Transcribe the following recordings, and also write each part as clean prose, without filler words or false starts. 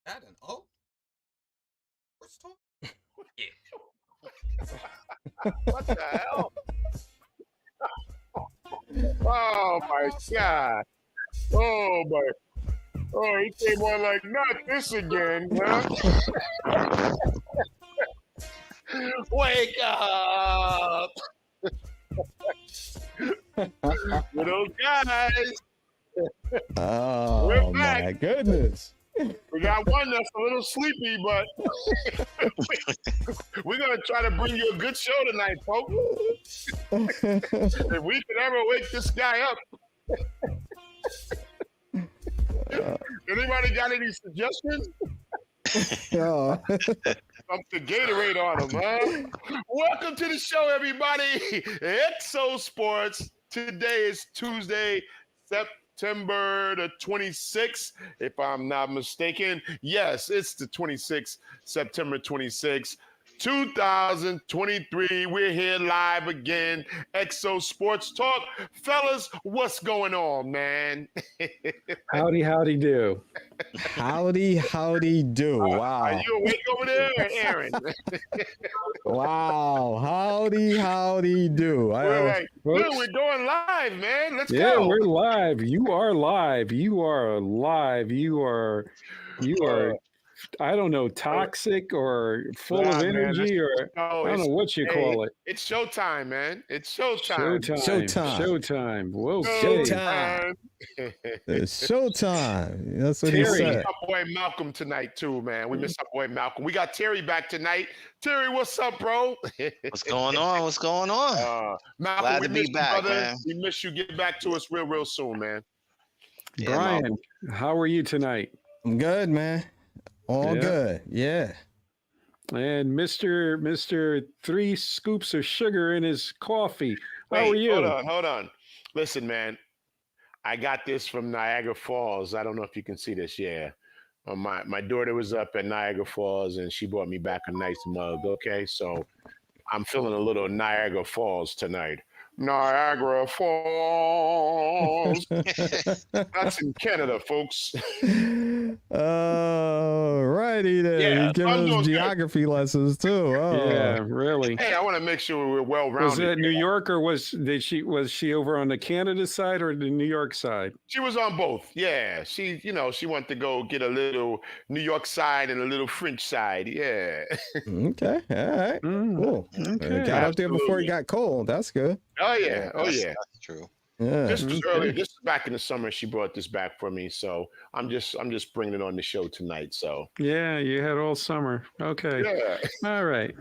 Had an O? What's talking? What the hell? Oh my God! Oh my! Oh, he came on like not this again, huh? Wake up, little guys! Oh, We're back. my goodness. We got one that's a little sleepy, but we're gonna try to bring you a good show tonight, folks. If we could ever wake this guy up. Anybody got any suggestions? Oh. Up the Gatorade on him, huh? Welcome to the show, everybody. Exo Sports. Today is Tuesday, September the 26th, if I'm not mistaken. Yes, it's the 26th, September 26th, 2023. We're here live again. Exo Sports Talk. Fellas, what's going on, man? Howdy do. Howdy do. Wow. Are you awake over there, Aaron? Wow. Howdy do. Dude, we're going live, man. Let's go. Yeah, we're live. You are live. You are live. You are I don't know, toxic or full of energy, or I don't know what you call it. It's showtime, man. It's showtime. Showtime. Whoa, Showtime. It's showtime. That's what he Terry, said. our boy Malcolm tonight too, man. We miss our boy Malcolm. We got Terry back tonight. Terry, what's up, bro? What's going on? What's going on? Malcolm, Glad we to be miss you, back, brother. man. We miss you. Get back to us real soon, man. Yeah, Brian, Malcolm. how are you tonight? I'm good, man. All good. Yeah. And Mr. 3 scoops of sugar in his coffee. How are you? Hold on. Listen, man. I got this from Niagara Falls. I don't know if you can see this. Yeah. My daughter was up at Niagara Falls and she brought me back a nice mug. Okay. So I'm feeling a little Niagara Falls tonight. Niagara Falls. That's in Canada, folks. Righty then. Yeah, He's giving I'm us doing geography lessons too. Oh. Yeah, really. Hey, I want to make sure we're well-rounded. Was that New York, or was she over on the Canada side or the New York side? She was on both. Yeah. She went to go get a little New York side and a little French side. Yeah. Okay. All right. Cool. Okay. Got up there before it got cold. That's good. Oh yeah. That's true. Yeah. This was earlier. This was back in the summer. She brought this back for me, so I'm just bringing it on the show tonight. So Yeah, you had all summer. Okay. yeah, All right.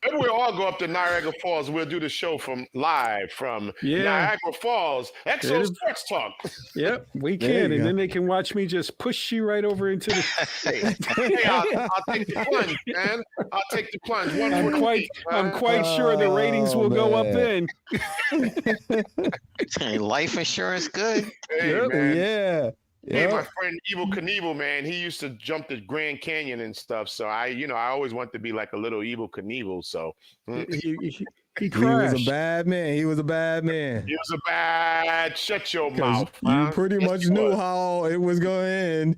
maybe we'll all go up to Niagara Falls. We'll do the show live from Niagara Falls. Exo Sports Talk. Yep, we There can. you And go. then they can watch me just push you right over into the Hey, I'll take the plunge, man. I'll take the plunge. I'm quite sure the ratings will go up then. Hey, life insurance good. Hey, Yep. man. Yeah. Hey, my Yeah. friend Evil Knievel, man, he used to jump the Grand Canyon and stuff. So I always want to be like a little Evil Knievel. So He He was crashed. a bad man. he was a bad. Shut your 'Cause mouth. you huh? pretty Yes, much you knew was. how it was going to end.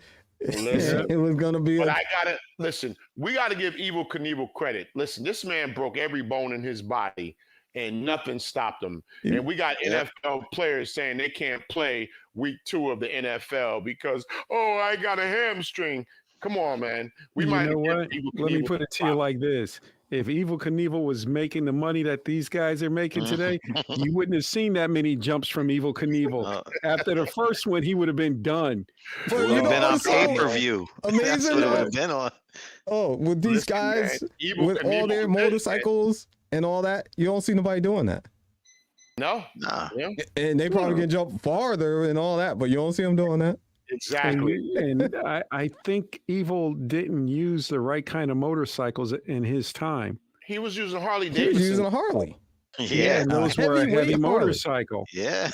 Listen. It was going to be But I gotta listen. We gotta give Evil Knievel credit. Listen, this man broke every bone in his body, and nothing stopped him. Yeah. And we got NFL players saying they can't play week 2 of the NFL because I got a hamstring. Come on, man. We You might know give what? Evil Let me Knievel put it to you like this. If Evil Knievel was making the money that these guys are making today, you wouldn't have seen that many jumps from Evil Knievel. After the first one, he would have been done. But Would you have know been on what's so pay-per-view. That's amazing? what it would though? have been on. Oh, with these Listen, man, guys, Evil with all Knievel their was it, man. motorcycles and all that, you don't see nobody doing that. No. Nah. Yeah, And they probably can jump farther and all that, but you don't see them doing that. exactly. And I think Evil didn't use the right kind of motorcycles in his time. He was using Harley He was Davidson. using a Harley. Yeah. and those were a heavyweight heavy Harley. motorcycle. Yeah.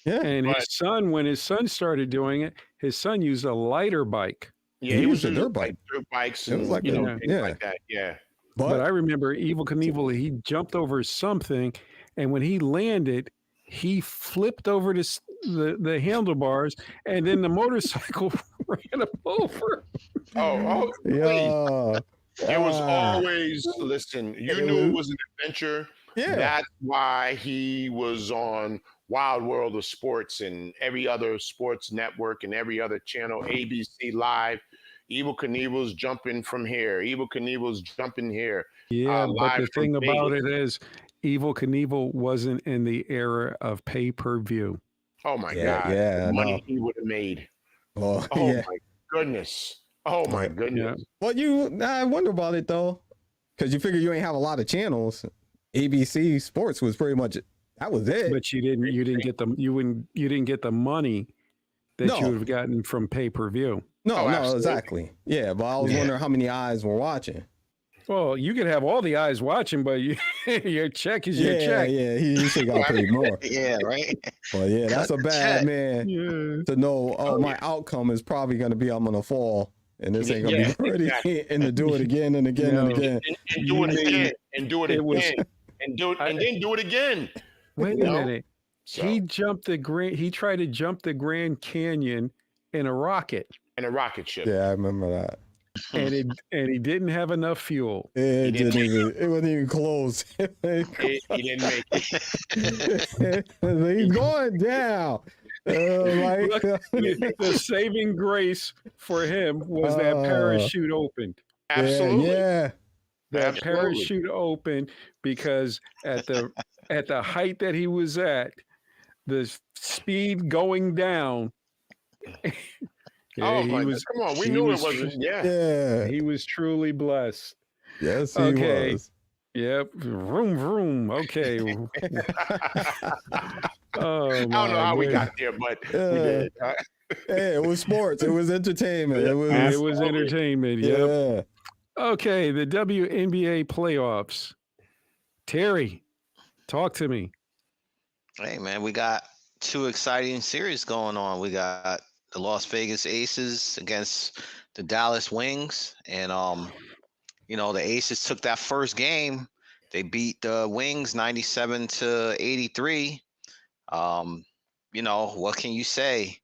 Yeah. And But- his son, when his son started doing it, his son used a lighter bike. Yeah, He he was used a using dirt bike. dirt bikes It and was like things yeah. like that. Yeah. But I remember Evil Knievel, he jumped over something, and when he landed, he flipped over the handlebars, and then the motorcycle ran him over. Please. Yeah. It was always, listen, you knew it was an adventure. Yeah. That's why he was on Wild World of Sports and every other sports network and every other channel, ABC Live. Evel Knievel's jumping from here. Evel Knievel's jumping here. Yeah, but live the from thing about Vegas. it is, Evel Knievel wasn't in the era of pay-per-view. Oh my Yeah, God. yeah, The I money know. he would have made. Oh, Oh yeah. my goodness. Oh my goodness. Well, I wonder about it though, because you figure you ain't have a lot of channels. ABC Sports was pretty much that was it. But you didn't get the money that you would have gotten from pay-per-view. No, exactly. Yeah, but I was wondering how many eyes were watching. Well, you could have all the eyes watching, but your check is your check. Yeah, he should got paid more. Yeah, right. But yeah, that's a bad man to know. Oh, my yeah. outcome is probably going to be I'm going to fall, and this ain't going to Yeah, be pretty, exactly. and to do it again and again and again. And do it again. And do it It was- again. And do it and then do it again. Wait a minute. So, He tried to jump the Grand Canyon in a rocket, and a rocket ship. Yeah, I remember that. and he didn't have enough fuel. It didn't didn't even. It wasn't even close. He didn't make it. He's going down. The saving grace for him was that parachute opened. Absolutely. Yeah. That Absolutely. parachute opened because at the height that he was at, the speed going down. Oh my God. Come on. We knew it wasn't. Yeah. He was truly blessed. Yes, he was. Yep. Vroom, vroom. Okay. Oh, I don't know how we got there, but we did. Hey, it was sports. It was entertainment. It was entertainment. Yep. Yeah. Okay. The WNBA playoffs. Terry, talk to me. Hey, man, we got two exciting series going on. We got the Las Vegas Aces against the Dallas Wings, and the Aces took that first game. They beat the Wings 97-83. What can you say?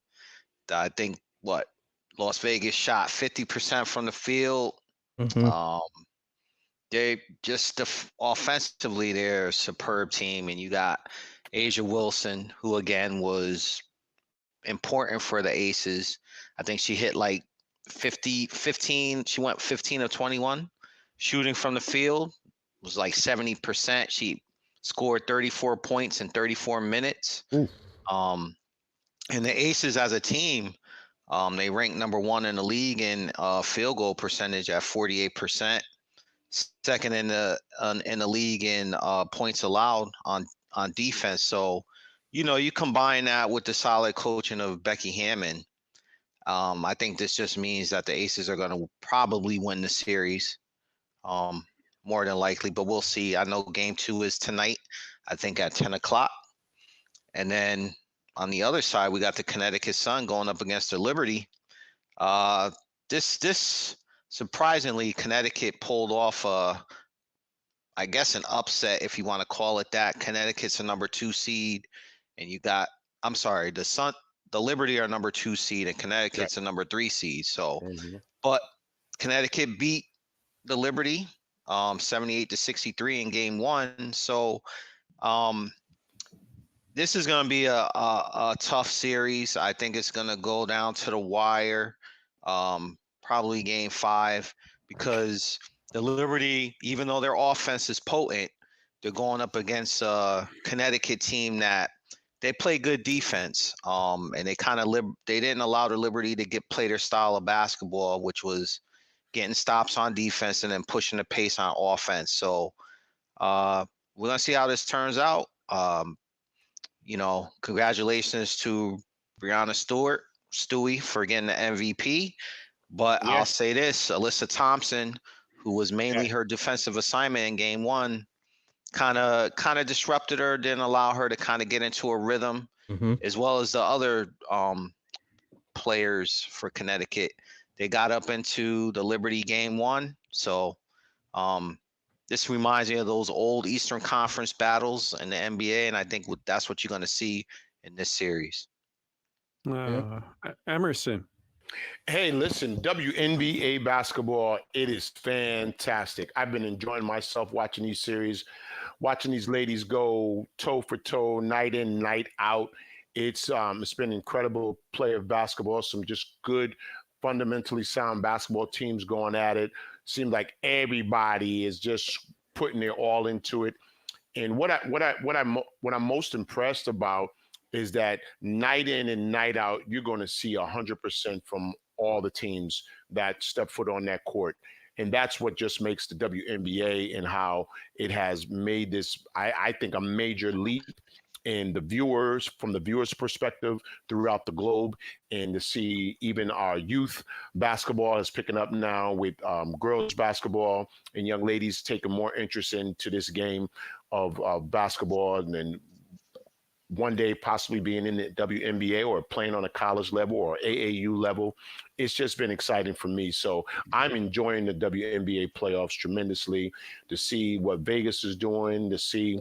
I think Las Vegas shot 50% from the field. Mhm. They just offensively, they're a superb team, and you got Asia Wilson, who again was important for the Aces. I think she hit like 15. She went 15 of 21 shooting from the field. It was like 70%. She scored 34 points in 34 minutes. Ooh. And the Aces as a team, they ranked number 1 in the league in field goal percentage at 48%. Second in the league in points allowed on defense. So, you combine that with the solid coaching of Becky Hammond. I think this just means that the Aces are going to probably win the series, more than likely, but we'll see. I know game 2 is tonight, I think at 10 o'clock. And then on the other side, we got the Connecticut Sun going up against the Liberty. This surprisingly, Connecticut pulled off I guess an upset, if you want to call it that. Connecticut's a number 2 seed, and the Liberty are number 2 seed, and Connecticut's a number 3 seed. So, but Connecticut beat the Liberty 78-63 in game 1. So, this is going to be a tough series. I think it's going to go down to the wire, probably game 5, because the Liberty, even though their offense is potent, they're going up against a Connecticut team that they play good defense. And they they didn't allow the Liberty to play their style of basketball, which was getting stops on defense and then pushing the pace on offense. So we're gonna see how this turns out. Congratulations to Breonna Stewie for getting the MVP. But I'll say this, Alyssa Thompson, who was mainly her defensive assignment in game 1, kind of disrupted her, didn't allow her to kind of get into a rhythm, as well as the other players for Connecticut. They got up into the Liberty game 1. So this reminds me of those old Eastern Conference battles in the NBA, and I think that's what you're going to see in this series. Emerson. Hey, listen, WNBA basketball, it is fantastic. I've been enjoying myself watching these series, watching these ladies go toe for toe, night in, night out. It's been incredible play of basketball, some just good, fundamentally sound basketball teams going at it. Seems like everybody is just putting their all into it. And what I'm most impressed about is that night in and night out, you're going to see 100% from all the teams that step foot on that court. And that's what just makes the WNBA and how it has made this, I think, a major leap in the viewers, from the viewers' perspective throughout the globe, and to see even our youth basketball is picking up now with girls basketball and young ladies taking more interest into this game of basketball, and then one day possibly being in the WNBA or playing on a college level or AAU level. It's just been exciting for me. So I'm enjoying the WNBA playoffs tremendously, to see what Vegas is doing, to see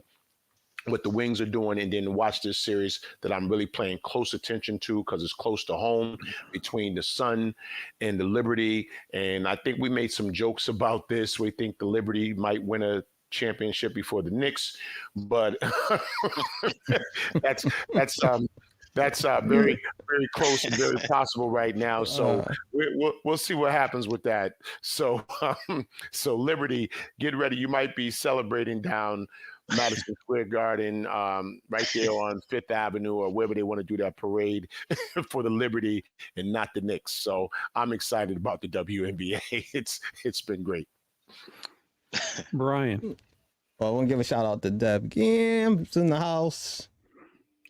what the Wings are doing, and then watch this series that I'm really paying close attention to because it's close to home, between the Sun and the Liberty. And I think we made some jokes about this. We think the Liberty might win a championship before the Knicks, but that's very, very close and very possible right now. So we'll see what happens with that. So so Liberty, get ready. You might be celebrating down Madison Square Garden, right there on Fifth Avenue, or wherever they want to do that parade for the Liberty and not the Knicks. So I'm excited about the WNBA. It's been great. Brian. Well, I want to give a shout out to Deb Gamb's in the house.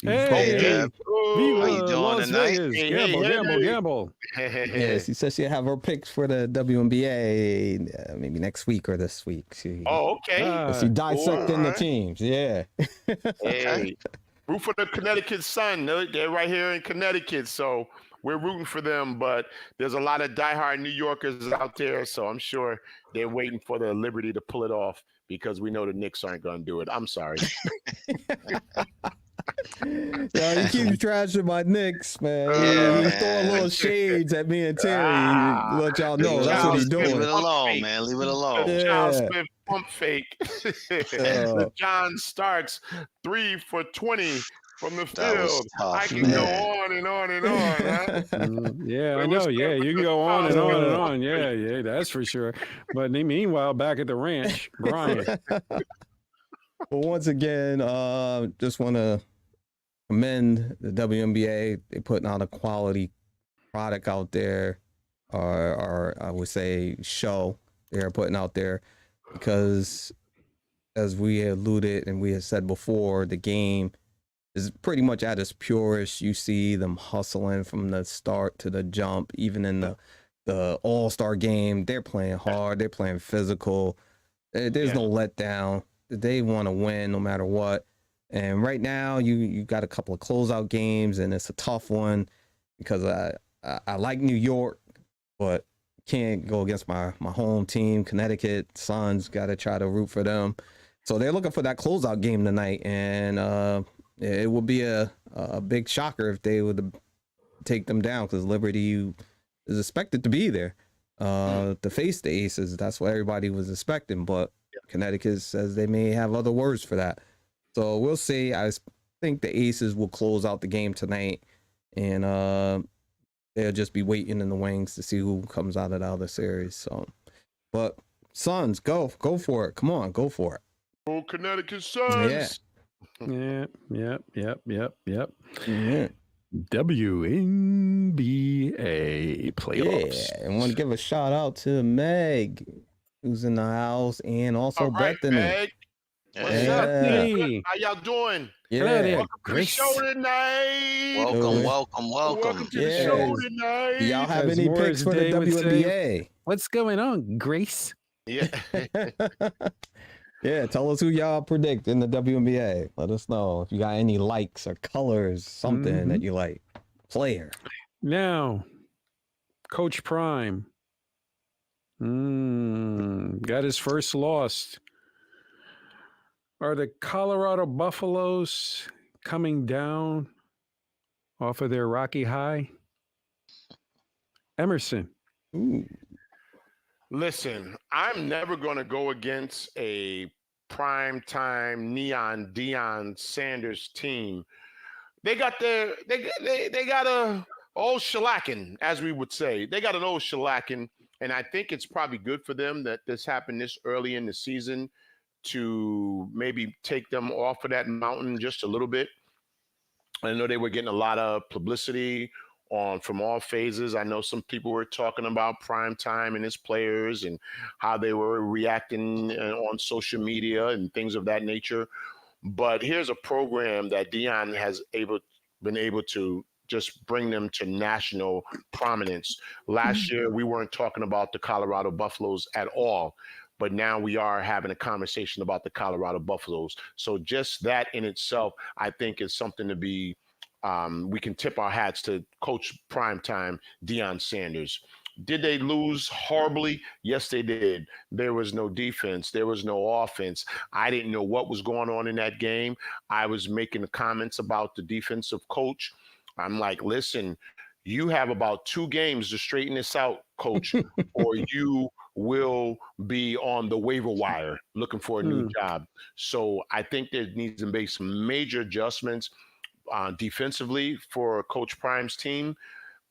Hey, Deb. How you doing Las tonight? Vegas. Gamble. Yeah, she says she have her picks for the WNBA maybe next week or this week. Okay. She dissecting the teams. Yeah. Hey, root for the Connecticut Sun. They're right here in Connecticut, so we're rooting for them. But there's a lot of diehard New Yorkers out there, so I'm sure they're waiting for the Liberty to pull it off, because we know the Knicks aren't going to do it. I'm sorry. Yo, you keep trashing my Knicks, man. Yeah, He's throwing little shades at me and Terry. Let y'all know that's what he's doing. Leave it alone, man. Leave it alone. Yeah. Charles Smith pump fake. John Starks 3 for 20 from the field. I can go on and on and on. Huh? Yeah, I know. Yeah, you can go on and on and on. Yeah, that's for sure. But meanwhile, back at the ranch, Brian. Well, once again, just want to commend the WNBA. They're putting out a quality product out there, or I would say show they're putting out there, because as we alluded and we had said before, the game is pretty much at its purest. You see them hustling from the start to the jump. Even in the All-Star game, they're playing hard. They're playing physical. There's no letdown. They want to win no matter what. And right now, you got a couple of closeout games, and it's a tough one because I like New York, but can't go against my home team, Connecticut Suns. Got to try to root for them. So they're looking for that closeout game tonight, and it would be a big shocker if they would take them down, because Liberty is expected to be there to face the Aces. That's what everybody was expecting, but Connecticut says they may have other words for that. So we'll see. I think the Aces will close out the game tonight, and they'll just be waiting in the wings to see who comes out of the other series. So, but Suns, go for it. Come on, go for it. Oh, Connecticut Suns. Yeah. Yep. Yeah. WNBA playoffs. Yeah, and want to give a shout out to Meg, who's in the house, and also Bethany. Meg. What's up? How y'all doing? Yeah. Welcome to the show tonight. Welcome to the show tonight. Do y'all have any picks for the WNBA? What's going on, Grace? Yeah. Yeah, tell us who y'all predict in the WNBA. Let us know if you got any likes or colors, something that you like. Player. Now, Coach Prime got his first loss. Are the Colorado Buffaloes coming down off of their rocky high? Emerson. Ooh. Listen, I'm never going to go against a primetime neon Deion Sanders team. They got they got a old shellacking, as we would say. They got an old shellacking, and I think it's probably good for them that this happened this early in the season to maybe take them off of that mountain just a little bit. I know they were getting a lot of publicity from all phases. I know some people were talking about prime time and his players and how they were reacting on social media and things of that nature. But here's a program that Deion has been able to just bring them to national prominence. Last year, we weren't talking about the Colorado Buffaloes at all, but now we are having a conversation about the Colorado Buffaloes. So just that in itself, I think is something to be, we can tip our hats to Coach Primetime Deion Sanders. Did they lose horribly? Yes, they did. There was no defense. There was no offense. I didn't know what was going on in that game. I was making the comments about the defensive coach. I'm like, listen, you have about 2 games to straighten this out, coach, or you will be on the waiver wire looking for a new job. So I think there needs to be some major adjustments defensively for Coach Prime's team.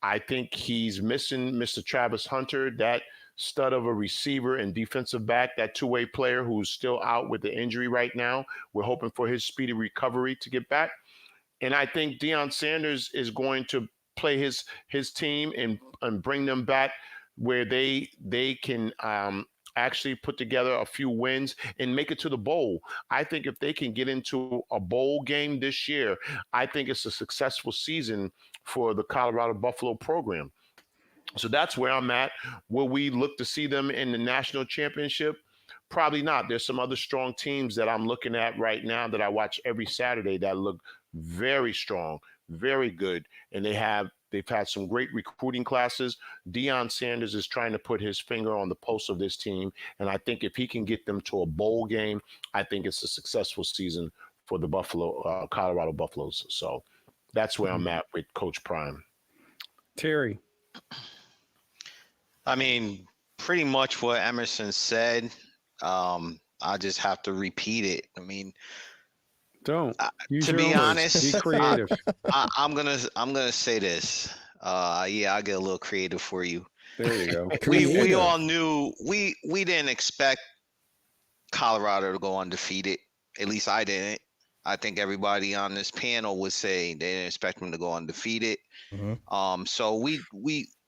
I think he's missing Mr. Travis Hunter, that stud of a receiver and defensive back, that two-way player who's still out with the injury right now. We're hoping for his speedy recovery to get back. And I think Deion Sanders is going to play his team and bring them back where they can actually put together a few wins and make it to the bowl. I think if they can get into a bowl game this year, I think it's a successful season for the Colorado Buffalo program. So that's where I'm at. Will we look to see them in the national championship? Probably not. There's some other strong teams that I'm looking at right now that I watch every Saturday that look very strong, very good, and they've had some great recruiting classes. Deion Sanders is trying to put his finger on the pulse of this team, and I think if he can get them to a bowl game, I think it's a successful season for the Colorado Buffaloes. So that's where I'm at with Coach Prime. Terry. I mean, pretty much what Emerson said. I just have to repeat it. I mean, don't. To be honest, be creative. I'm gonna say this. Yeah, I'll get a little creative for you. There you go. We all knew we didn't expect Colorado to go undefeated. At least I didn't. I think everybody on this panel would say they didn't expect them to go undefeated. Mm-hmm. So we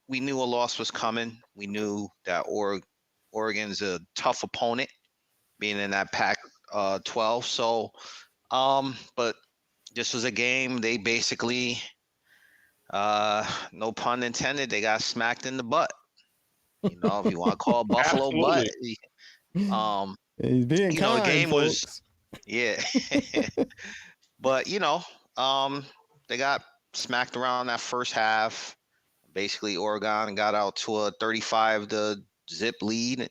knew a loss was coming. We knew that Oregon's a tough opponent, being in that Pac-12. So, but this was a game they basically, no pun intended, they got smacked in the butt. You know, if you want to call Buffalo butt. He's being kind, the game folks. was, yeah. But, they got smacked around that first half. Basically, Oregon got out to a 35-0 lead,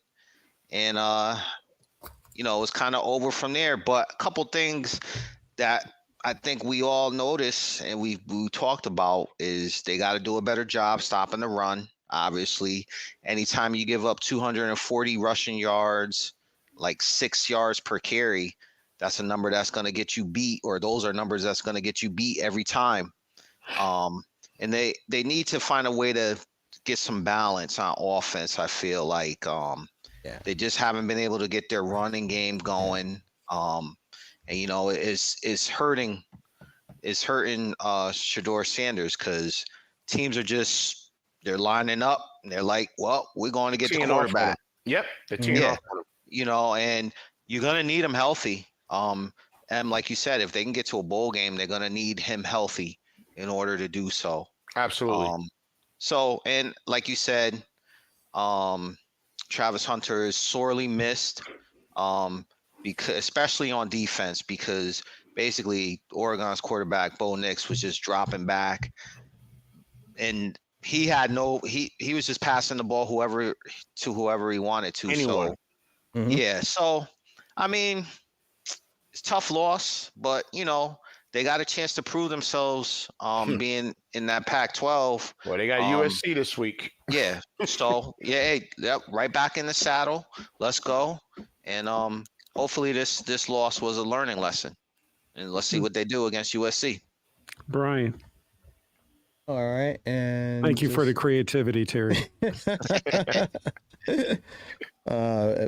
and it was kind of over from there. But a couple things that I think we all noticed and we talked about is they got to do a better job stopping the run. Obviously, anytime you give up 240 rushing yards, like 6 yards per carry, that's a number that's going to get you beat, or those are numbers that's going to get you beat every time. And they need to find a way to get some balance on offense. I feel like they just haven't been able to get their running game going. And it's hurting Shedeur Sanders, because teams are they're lining up and they're like, well, we're going to get the quarterback. Yep, the team. Yeah, and you're gonna need him healthy. And like you said, if they can get to a bowl game, they're gonna need him healthy in order to do so. Absolutely. So, and like you said, Travis Hunter is sorely missed, because especially on defense, because basically Oregon's quarterback Bo Nix was just dropping back, and he had he was just passing the ball whoever he wanted to. Anyone. So, yeah. So, I mean, it's a tough loss, but they got a chance to prove themselves being in that Pac-12. Well, they got USC this week. Yeah. So right back in the saddle. Let's go. And hopefully this loss was a learning lesson. And let's see what they do against USC. Brian. All right, and thank you for the creativity, Terry.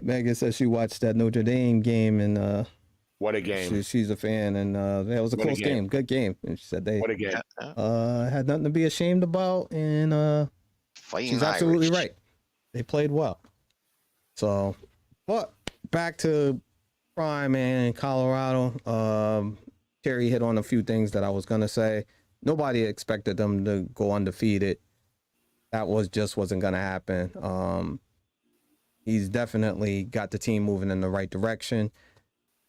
Megan says she watched that Notre Dame game, and what a game! She's a fan, and that was a close game, good game. And she said they what a game. Had nothing to be ashamed about, and she's absolutely right. They played well. So, but back to Prime and Colorado. Terry hit on a few things that I was gonna say. Nobody expected them to go undefeated. That wasn't going to happen. He's definitely got the team moving in the right direction.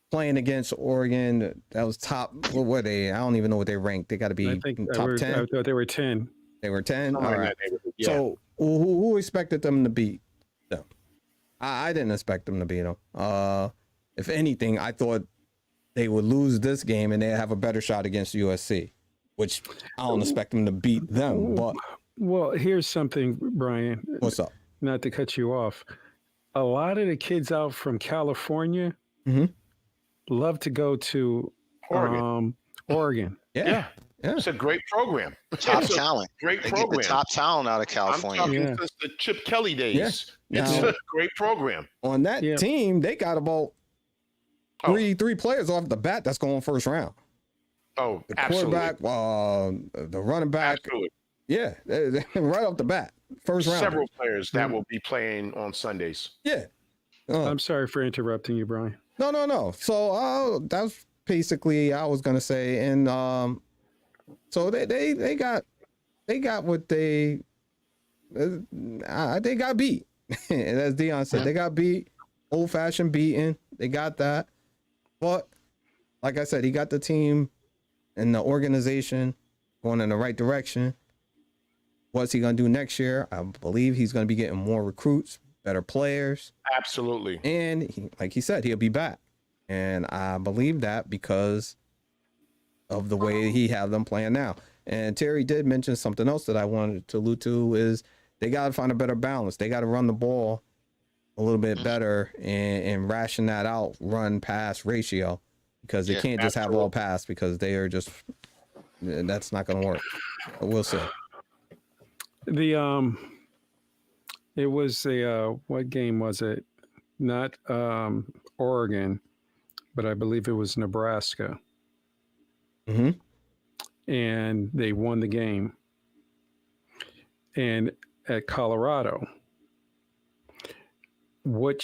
Playing against Oregon, that was top. What were they? I don't even know what they ranked. They got to be top 10. I thought they were 10. They were 10. All right. Yeah. So who expected them to beat them? I didn't expect them to beat them. If anything, I thought they would lose this game and they'd have a better shot against USC. Which I don't expect them to beat them, but well, here's something, Brian. What's up? Not to cut you off. A lot of the kids out from California love to go to Oregon. Yeah. It's a great program. Top talent. Great they program. Get the top talent out of California. I'm talking since the Chip Kelly days. Yeah. It's a great program. On that team, they got about three players off the bat that's going first round. Oh, the absolutely. Quarterback, the running back. Absolutely. Yeah, right off the bat. First round. Several players that will be playing on Sundays. Yeah. I'm sorry for interrupting you, Brian. No. So that's basically I was gonna say, and so they got what they got beat. And as Dion said, they got beat, old fashioned beaten. They got that, but like I said, he got the team and the organization going in the right direction. What's he going to do next year? I believe he's going to be getting more recruits, better players. Absolutely. And like he said, he'll be back. And I believe that because of the way he have them playing now. And Terry did mention something else that I wanted to allude to is they got to find a better balance. They got to run the ball a little bit better and ration that out, run pass ratio. Because they can't just have all pass because they are just that's not going to work. But we'll see. It was what game was it? Not Oregon, but I believe it was Nebraska. And they won the game. And at Colorado, what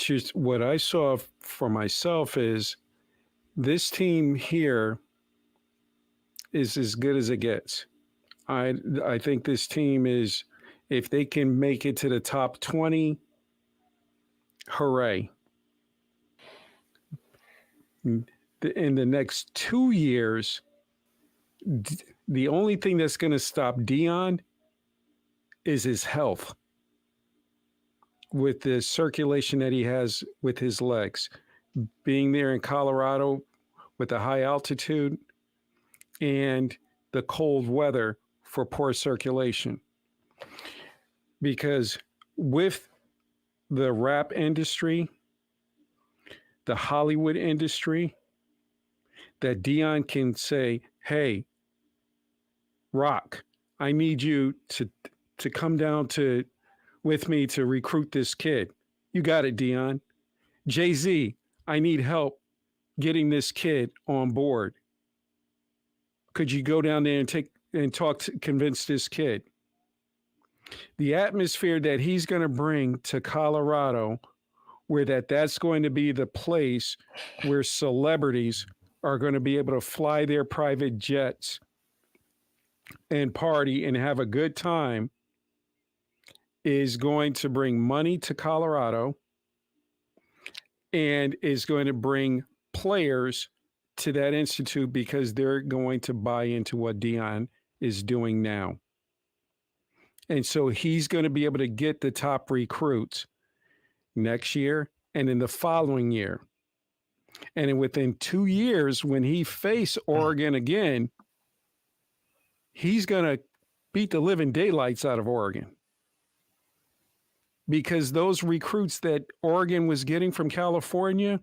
I saw for myself is this team here is as good as it gets. I think this team is, if they can make it to the top 20, hooray. In the next 2 years, the only thing that's going to stop Dion is his health with the circulation that he has with his legs. Being there in Colorado with the high altitude and the cold weather for poor circulation. Because with the rap industry, the Hollywood industry, that Dion can say, hey, Rock, I need you to come down with me to recruit this kid. You got it, Dion. Jay-Z, I need help getting this kid on board. Could you go down there and convince this kid? The atmosphere that he's going to bring to Colorado, where that's going to be the place where celebrities are going to be able to fly their private jets and party and have a good time, is going to bring money to Colorado and is going to bring players to that institute because they're going to buy into what Dion is doing now. And so he's going to be able to get the top recruits next year and in the following year. And within 2 years, when he face Oregon again, he's going to beat the living daylights out of Oregon. Because those recruits that Oregon was getting from California,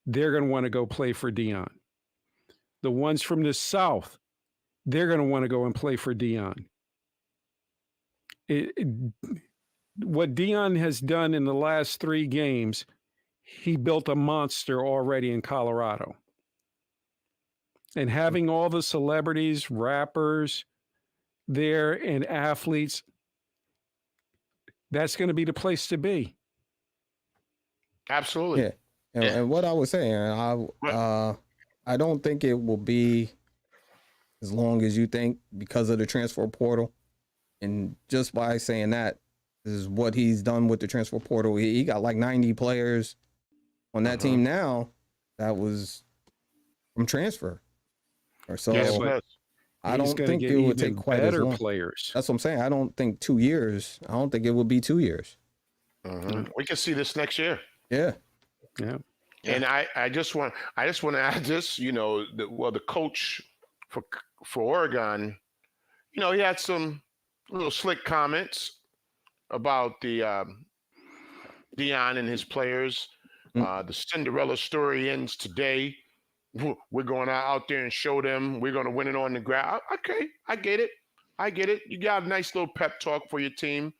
they're going to want to go play for Deion. The ones from the South, they're going to want to go and play for Deion. What Deion has done in the last 3 games, he built a monster already in Colorado. And having all the celebrities, rappers there and athletes, that's going to be the place to be. Absolutely. Yeah. And what I was saying, I don't think it will be as long as you think because of the transfer portal. And just by saying that is what he's done with the transfer portal. He got like 90 players on that team now that was from transfer. Or so Yes, I don't think get it would even take quite as better long. players. That's what I'm saying. I don't think 2 years. I don't think it would be 2 years. We can see this next year. Yeah. Yeah. And I just want to add this, the coach for Oregon, he had some little slick comments about the Deion and his players. The Cinderella story ends today. We're going out there and show them we're going to win it on the ground. Okay, I get it. You got a nice little pep talk for your team.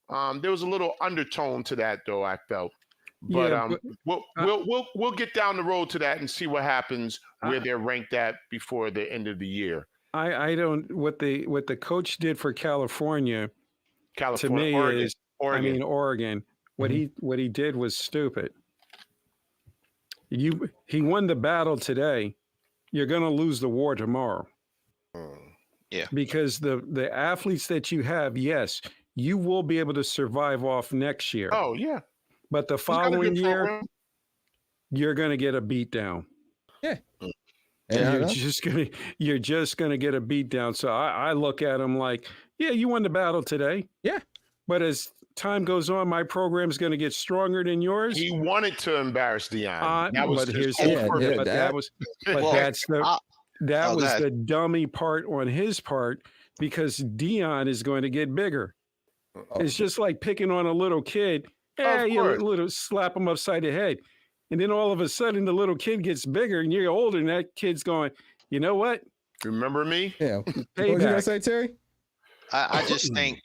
There was a little undertone to that, though, I felt. But, we'll get down the road to that and see what happens where they're ranked at before the end of the year. I don't what the coach did for California to me Oregon, is Oregon. What he did was stupid. He won the battle today. You're going to lose the war tomorrow. Yeah. Because the athletes that you have, yes, you will be able to survive off next year. Oh yeah. But the following year, you're going to get a beat down. Yeah. You're just gonna get a beat down. So I look at him like, yeah, you won the battle today. Yeah. But as time goes on, my program's going to get stronger than yours. He wanted to embarrass Deion. That was the dummy part on his part, because Deion is going to get bigger. It's just like picking on a little kid. Hey, you little slap him upside the head. And then all of a sudden the little kid gets bigger and you're older and that kid's going, you know what? Remember me? Yeah. What was you going to say, Terry? I just think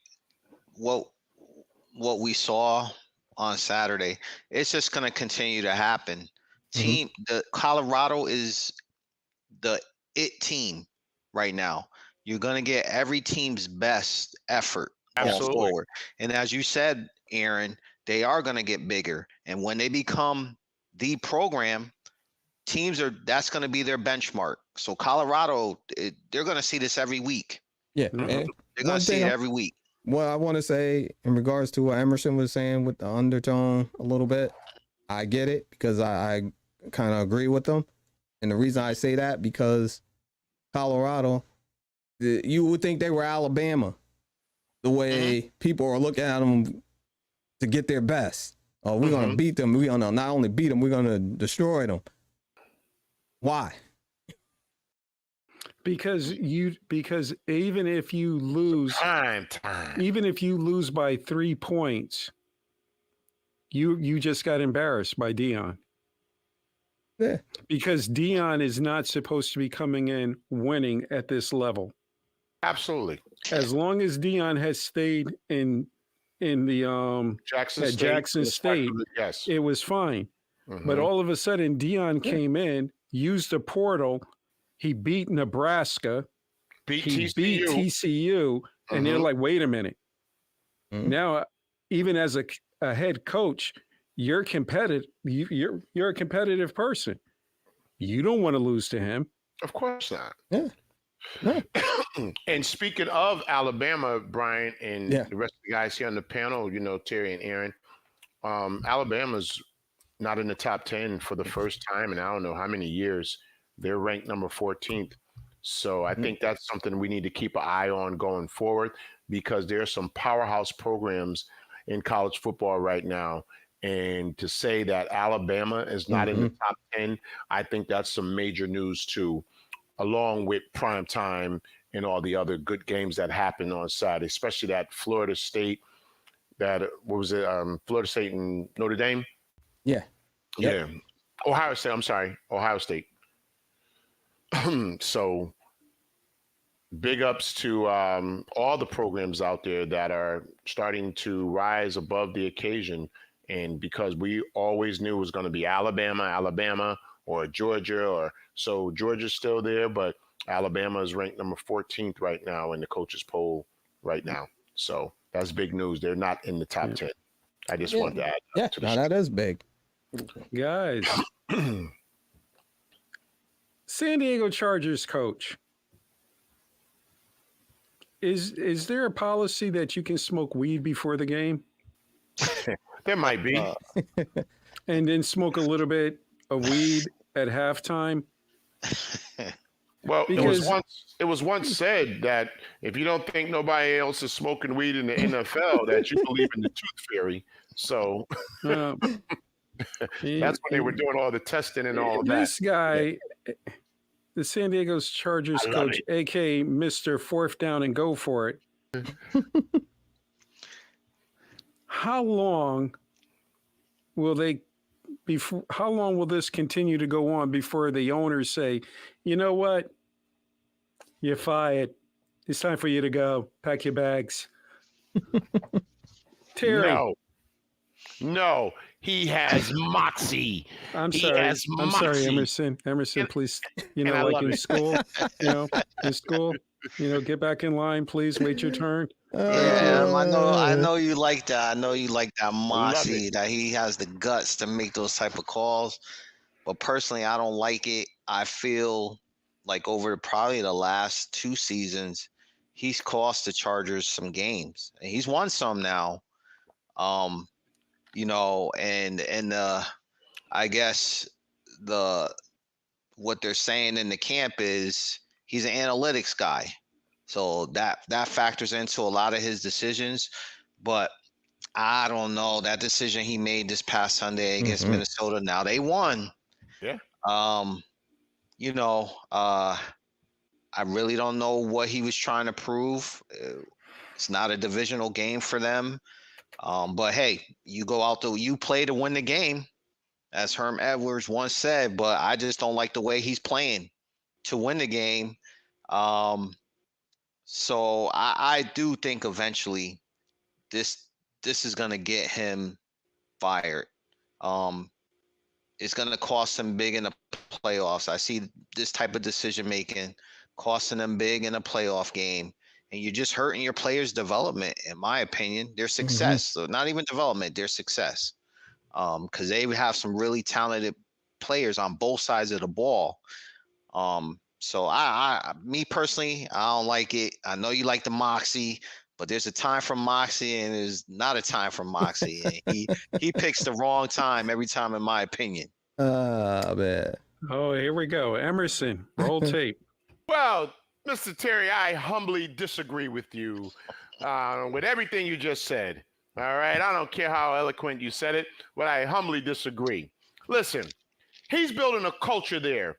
what we saw on Saturday, it's just going to continue to happen. The Colorado is the it team right now. You're going to get every team's best effort going forward. And as you said, Aaron, they are going to get bigger. And when they become the program, that's going to be their benchmark. So Colorado, they're going to see this every week. Yeah. They're going to see it every week. Well, I want to say in regards to what Emerson was saying with the undertone a little bit, I get it because I kind of agree with them. And the reason I say that, because Colorado, you would think they were Alabama, the way people are looking at them to get their best. Oh, we're going to beat them. We're going to not only beat them, we're going to destroy them. Why? Because even if you lose even if you lose by 3 points, you just got embarrassed by Deion. Yeah. Because Deion is not supposed to be coming in winning at this level. Absolutely. As long as Deion has stayed in the Jackson State, yes, it was fine. But all of a sudden Deion came in, used the portal. He beat Nebraska. Beat TCU. And they're like, wait a minute. Now, even as a head coach, you're competitive. You're a competitive person. You don't want to lose to him. Of course not. Yeah. No. And speaking of Alabama, Brian, and the rest of the guys here on the panel, Terry and Aaron, Alabama's not in the top 10 for the first time in I don't know how many years. They're ranked number 14th. So I think that's something we need to keep an eye on going forward, because there are some powerhouse programs in college football right now. And to say that Alabama is not in the top 10, I think that's some major news too, along with prime time and all the other good games that happened on Saturday, especially that Florida State, what was it? Florida State and Notre Dame? Yeah. Yeah. Ohio State, I'm sorry, Ohio State. So big ups to all the programs out there that are starting to rise above the occasion. And because we always knew it was going to be Alabama, or Georgia, so Georgia's still there, but Alabama is ranked number 14th right now in the coaches poll right now. So that's big news. They're not in the top 10. I just want to add. Yeah, that is big. Guys, San Diego Chargers coach. Is there a policy that you can smoke weed before the game? There might be. And then smoke a little bit of weed at halftime? Well, it was once said that if you don't think nobody else is smoking weed in the NFL, that you believe in the tooth fairy. So that's when they were doing all the testing and all of that. This guy, the San Diego Chargers coach, aka Mr. Fourth Down and Go For It. How long will this continue to go on before the owners say, you know what? You're fired. It's time for you to go. Pack your bags. Terry. No. He has moxie. I'm sorry, Emerson. Emerson, please. Like in school, in school, get back in line, please. Wait your turn. I know you like that. I know you like that moxie, that he has the guts to make those type of calls. But personally, I don't like it. I feel like over probably the last 2 seasons, he's cost the Chargers some games. And he's won some now. And I guess what they're saying in the camp is he's an analytics guy. So that factors into a lot of his decisions. But I don't know, that decision he made this past Sunday against Minnesota. Now they won. Yeah. I really don't know what he was trying to prove. It's not a divisional game for them. But hey, you go out there, you play to win the game, as Herm Edwards once said, but I just don't like the way he's playing to win the game. So I do think eventually this is going to get him fired. It's going to cost him big in the playoffs. I see this type of decision making costing them big in a playoff game. And you're just hurting your players' development, in my opinion, their success. So not even development, their success. Because they have some really talented players on both sides of the ball. So me personally, I don't like it. I know you like the moxie, but there's a time for moxie and there's not a time for moxie. And he picks the wrong time every time, in my opinion. Man. Oh, here we go. Emerson, roll tape. Well, Mr. Terry, I humbly disagree with you with everything you just said. All right. I don't care how eloquent you said it, but I humbly disagree. Listen, he's building a culture there.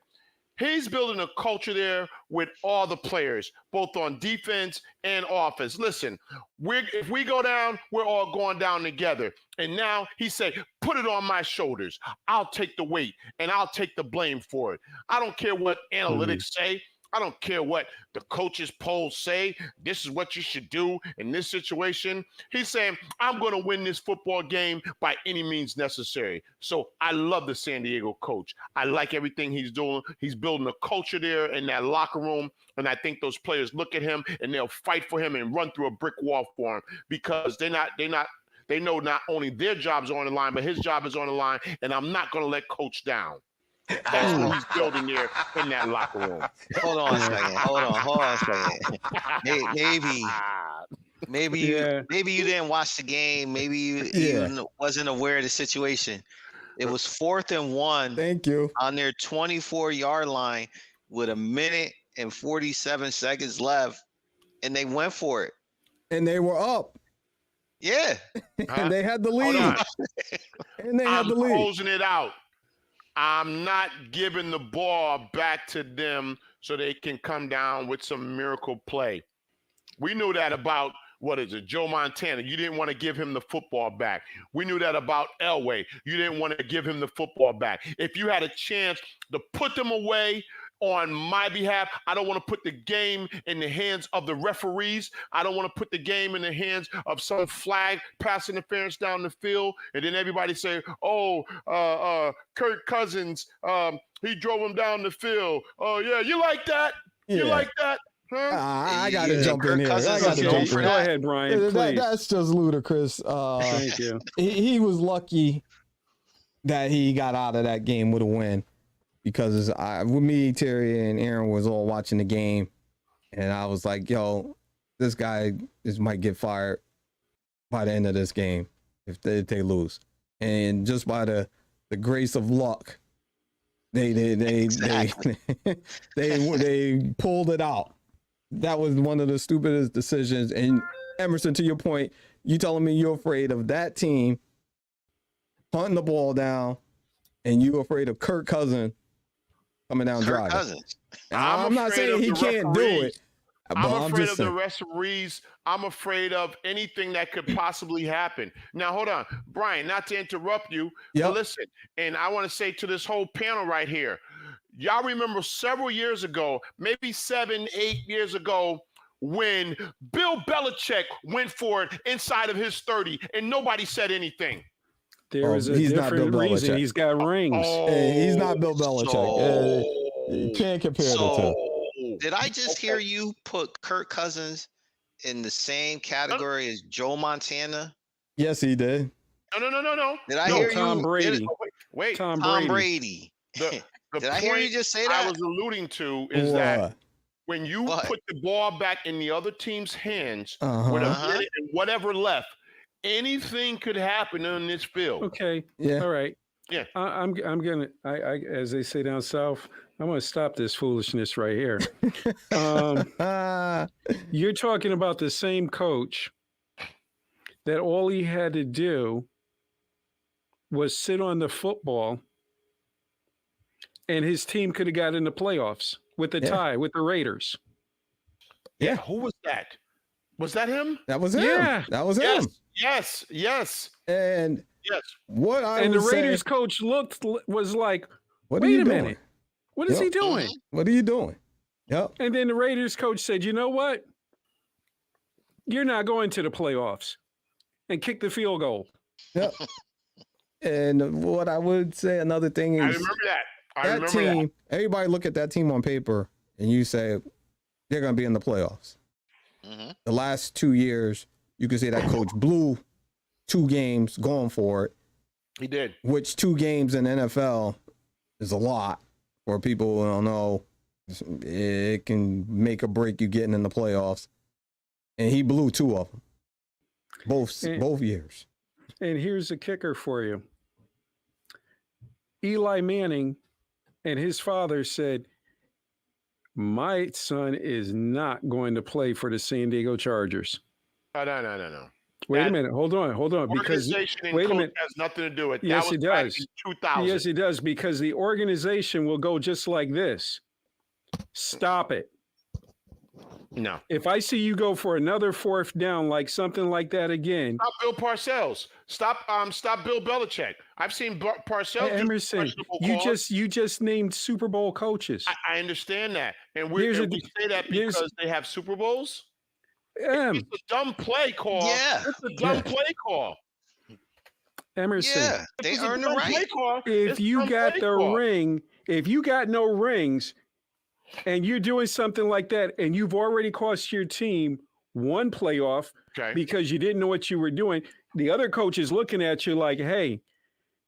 He's building a culture there with all the players, both on defense and offense. Listen, if we go down, we're all going down together. And now he said, put it on my shoulders. I'll take the weight and I'll take the blame for it. I don't care what analytics say. I don't care what the coaches' polls say. This is what you should do in this situation. He's saying, I'm going to win this football game by any means necessary. So I love the San Diego coach. I like everything he's doing. He's building a culture there in that locker room. And I think those players look at him and they'll fight for him and run through a brick wall for him because they know not only their jobs are on the line, but his job is on the line. And I'm not going to let coach down. That's what he's building there in that locker room. Hold on a second. Maybe you didn't watch the game. Maybe you wasn't aware of the situation. It was 4th and 1. Thank you. On their 24-yard line with 1 minute and 47 seconds left, and they went for it. And they were up. Yeah. And they had the Hold lead. on. And they had I'm the lead. closing it out. I'm not giving the ball back to them so they can come down with some miracle play. We knew that about, Joe Montana. You didn't want to give him the football back. We knew that about Elway. You didn't want to give him the football back. If you had a chance to put them away on my behalf, I don't want to put the game in the hands of the referees. I don't want to put the game in the hands of some flag pass interference down the field. And then everybody say, Kirk Cousins, he drove him down the field. Oh, yeah, you like that? You Yeah. like that? Huh? I got to Yeah, jump in Kirk here. Cousins I got to is jump over in. Go ahead, Brian, please. That's just ludicrous. Thank you. He was lucky that he got out of that game with a win, because with me, Terry, and Aaron was all watching the game, and I was like, "Yo, this guy might get fired by the end of this game if they lose." And just by the grace of luck, they Exactly. they pulled it out. That was one of the stupidest decisions. And Emerson, to your point, you telling me you're afraid of that team hunting the ball down, and you're afraid of Kirk Cousins coming down Kirk driving. Cousins. I'm not afraid saying of he the can't do referees. it. But I'm afraid just of the saying. referees. I'm afraid of anything that could possibly happen. Now, hold on, Brian, not to interrupt you, Yep. but listen, and I want to say to this whole panel right here, y'all remember several years ago, maybe 7, 8 years ago, when Bill Belichick went for it inside of his 30 and nobody said anything. There is a he's not Bill different reason. Belichick. He's got rings. Hey, he's not Bill Belichick. You can't compare the two. Did I just hear you put Kirk Cousins in the same category as Joe Montana? Yes, he did. No. Did I No, hear Tom you? Brady. Wait. Tom Tom Brady. Brady. The Did I hear you point just say I that? was alluding to is that What? when you What? put the ball back in the other team's hands Uh-huh. with a Uh-huh. minute and whatever left, anything could happen on this field. Okay. Yeah. All right. Yeah. I'm gonna as they say down south, I'm gonna stop this foolishness right here. You're talking about the same coach that all he had to do was sit on the football, and his team could have got in the playoffs with the tie with the Raiders. Yeah. Who was that? Was that him? That was him. Yeah. That was him. Yes. And what I And the was Raiders saying, coach was like, what are wait you a doing? minute, what is he doing? What are you doing? Yep. And then the Raiders coach said, you know what? You're not going to the playoffs, and kick the field goal. Yep. And what I would say, another thing I is remember that. that team, everybody look at that team on paper and you say they're going to be in the playoffs. Mm-hmm. The last 2 years, you can say that coach blew 2 games going for it, He did. which 2 games in the NFL is a lot for people who don't know. It can make or break you getting in the playoffs. And he blew 2 of them, both years. And here's the kicker for you. Eli Manning and his father said, my son is not going to play for the San Diego Chargers. No. Wait a minute. Hold on. Because organization and wait a coach minute. has nothing to do with it. Yes, that it was back does. in 2000. Yes, it does. Because the organization will go just like this. Stop it. No. If I see you go for another 4th down, like something like that again. Stop Bill Parcells. Stop Bill Belichick. I've seen Parcells. Emerson, you just named Super Bowl coaches. I understand that, and we say that because they have Super Bowls. It's a dumb play call. Yeah. It's a dumb play call. Emerson, Yeah, they earned the right. if you got the ring, if you got no rings, and you're doing something like that, and you've already cost your team 1 playoff because you didn't know what you were doing, the other coach is looking at you like, hey,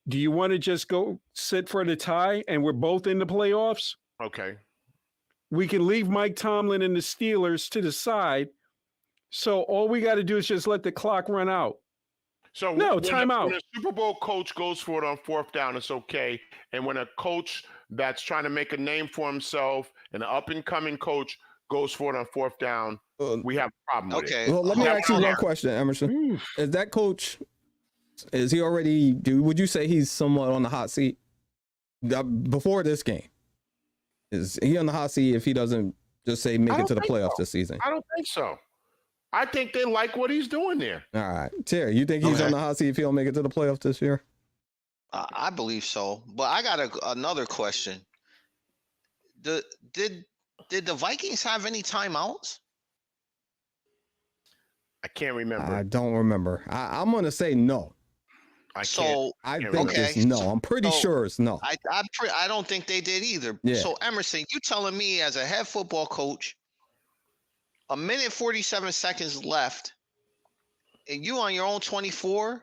do you want to just go sit for the tie and we're both in the playoffs? Okay. We can leave Mike Tomlin and the Steelers to the side. So all we got to do is just let the clock run out. So timeout. When a Super Bowl coach goes for it on 4th down, it's okay. And when a coach that's trying to make a name for himself, an up-and-coming coach, goes for it on fourth down, we have a problem with it. Okay. Well, let me hold ask you on one there. question, Emerson. Oof. Is that coach? Is he already? Would you say he's somewhat on the hot seat before this game? Is he on the hot seat if he doesn't just say make I it to the don't think playoffs so. this season? I don't think so. I think they like what he's doing there. All right, Terry, you think he's Okay. on the hot seat if he don't make it to the playoffs this year? I believe so. But I got another question. Did the Vikings have any timeouts? I can't remember. I don't remember. I'm gonna say no. I can't. So I can't think remember. it's no. I'm pretty So, sure it's no. I don't think they did either. Yeah. So Emerson, you telling me as a head football coach, 1 minute 47 seconds left, and you on your own 24,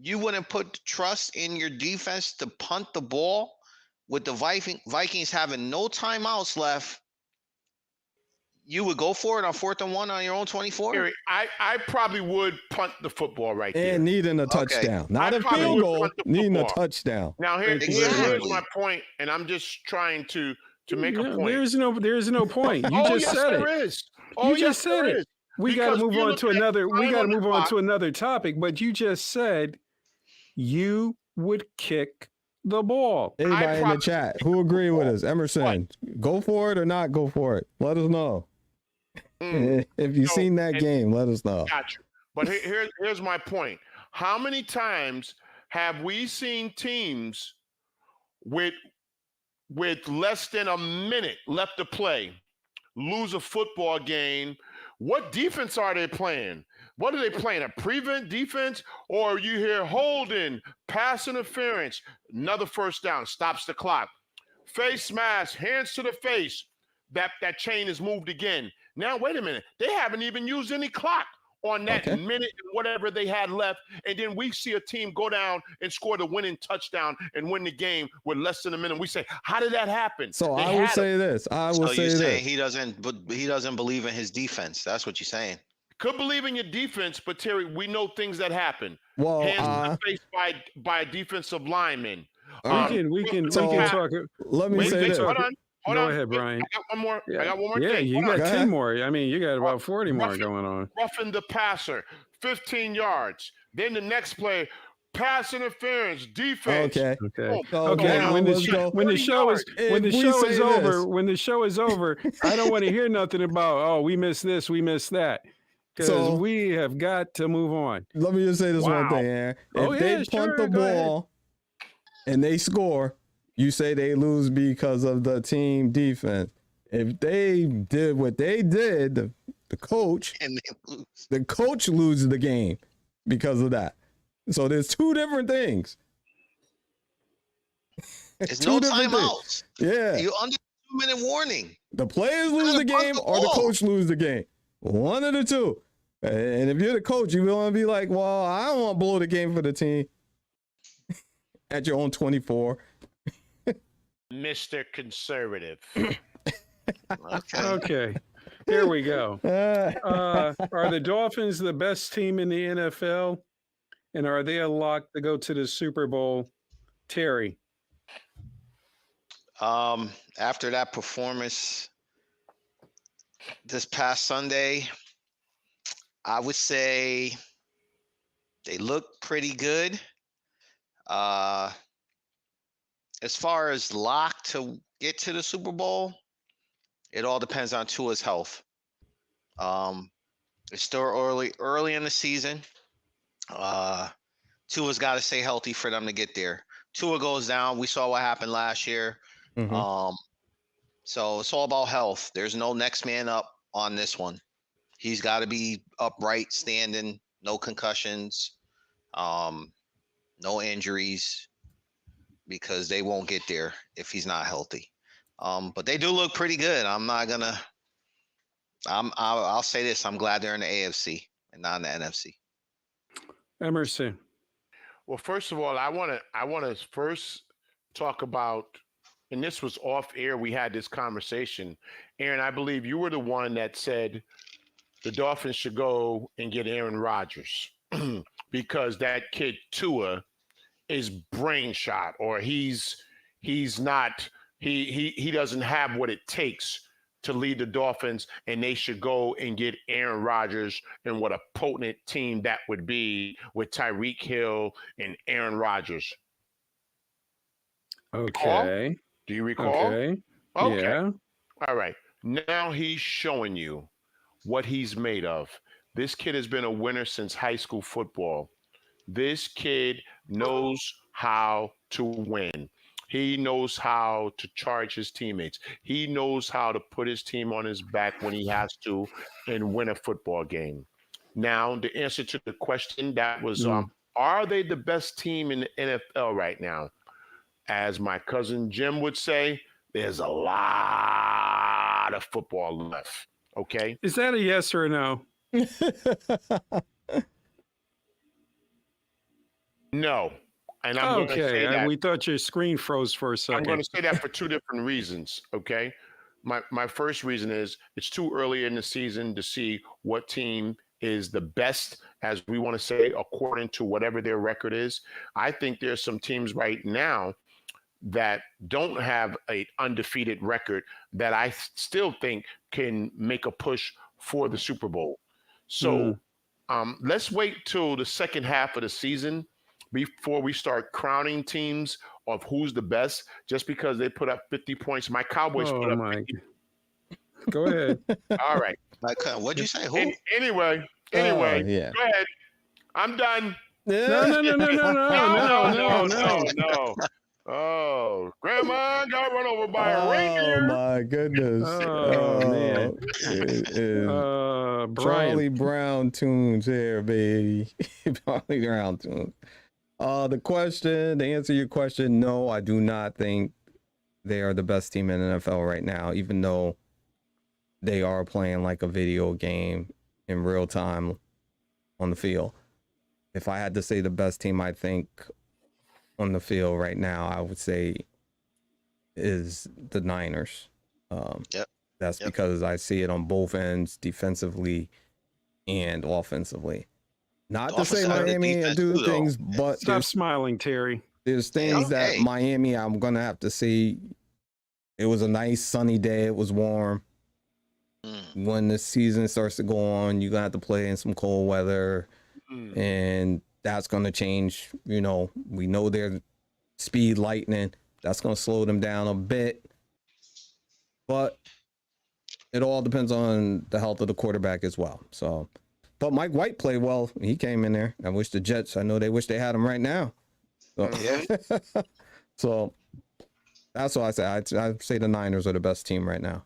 you wouldn't put trust in your defense to punt the ball with the Vikings having no timeouts left. You would go for it on 4th and 1 on your own 24? Gary, I probably would punt the football right there. And needing a touchdown, not I a probably field would goal, punt the needing a football. touchdown. Now here's Exactly. my point, and I'm just trying to make a Yeah, point. there's no point. You oh, just yes, said there it. is. Oh, You yes, just said there it. is. We got to Because move we on look to at another. We time got to on the move on clock. to another topic. But you just said you would kick the ball. Anybody in the probably- chat who agree with us? Emerson, go for it or not go for it? Let us know. If you've So, seen that and- game, let us know. Got you. But here's my point. How many times have we seen teams with less than a minute left to play lose a football game? What defense are they playing? What are they playing? A prevent defense? Or you hear holding, pass interference, another first down, stops the clock. Face mask, hands to the face. That chain is moved again. Now, wait a minute. They haven't even used any clock on that Okay. minute and whatever they had left. And then we see a team go down and score the winning touchdown and win the game with less than a minute. We say, how did that happen? So They I will had say this. I will So say you're this. saying he doesn't believe in his defense. That's what you're saying. Could believe in your defense, but Terry, we know things that happen. Well, Hands to the face by a defensive lineman. We can so- talk. let me Wait, say this. hold on. Hold Go on. ahead, Wait, Brian. I got one more. Yeah. I got one more Yeah, thing. you Hold on. got Go 10 ahead. more. I mean, you got about 40 more Roughing- going on. Roughing the passer, 15 yards. Then the next play, pass interference, defense. Okay. Okay. Oh, Okay. now When the let's go. when the show is If when the we show say is this- over, when the show is over, I don't want to hear nothing about we missed this, we missed that, because So- we have got to move on. Let me just say this one Wow. thing, Aaron. If Oh, they yeah, punt sure, the go ahead. ball and they score, you say they lose because of the team defense. If they did what they did, the coach And they lose. the coach loses the game because of that. So there's two different things. There's Two no different things. timeouts. Yeah. You're under 2-minute warning. The players lose the gotta punt game the or the ball. coach lose the game. One of the two. And if you're the coach, you want to be like, well, I don't want to blow the game for the team at your own 24. Mr. Conservative. Okay. Okay. Here we go. Are the Dolphins the best team in the NFL? And are they a lock to go to the Super Bowl? Terry. After that performance this past Sunday, I would say they look pretty good. As far as lock to get to the Super Bowl, it all depends on Tua's health. It's still early in the season. Tua's got to stay healthy for them to get there. Tua goes down. We saw what happened last year. Mhm. So it's all about health. There's no next man up on this one. He's got to be upright, standing, no concussions, no injuries, because they won't get there if he's not healthy. But they do look pretty good. I'll say this. I'm glad they're in the AFC and not in the NFC. Emerson. Well, first of all, I want to first talk about, and this was off air. We had this conversation. Aaron, I believe you were the one that said the Dolphins should go and get Aaron Rodgers because that kid Tua is brain shot, or he doesn't have what it takes to lead the Dolphins, and they should go and get Aaron Rodgers, and what a potent team that would be with Tyreek Hill and Aaron Rodgers. Okay. Do you recall? Okay. Okay. Yeah. All right. Now he's showing you what he's made of. This kid has been a winner since high school football. This kid knows how to win. He knows how to charge his teammates. He knows how to put his team on his back when he has to and win a football game. Now, the answer to the question that was, are they the best team in the NFL right now? As my cousin Jim would say, there's a lot of football left. Okay. Is that a yes or a no? No. And I'm going to say that. We thought your screen froze for a second. I'm going to say that for two different reasons. Okay. My first reason is it's too early in the season to see what team is the best, as we want to say, according to whatever their record is. I think there's some teams right now that don't have an undefeated record that I still think can make a push for the Super Bowl. So let's wait till the second half of the season before we start crowning teams of who's the best, just because they put up 50 points. My Cowboys put up 50. Go ahead. All right. What'd you say? Who? Anyway, yeah. Go ahead. I'm done. No. Oh, Grandma got run over by a reindeer. Oh my goodness. Man. Charlie Brown tunes here, baby. Charlie Brown tunes. To answer your question, no, I do not think they are the best team in the NFL right now, even though they are playing like a video game in real time on the field. If I had to say the best team, I think on the field right now, I would say is the Niners. That's because I see it on both ends, defensively and offensively. Not to say Miami do things, but stop smiling, Terry. There's things that Miami, I'm gonna have to see. It was a nice sunny day. It was warm. When the season starts to go on, you're gonna have to play in some cold weather, and that's gonna change. You know, we know their speed lightning. That's gonna slow them down a bit, but it all depends on the health of the quarterback as well. So, but Mike White played well. He came in there. I wish the Jets. I know they wish they had him right now. So, so that's why I say I'd say the Niners are the best team right now.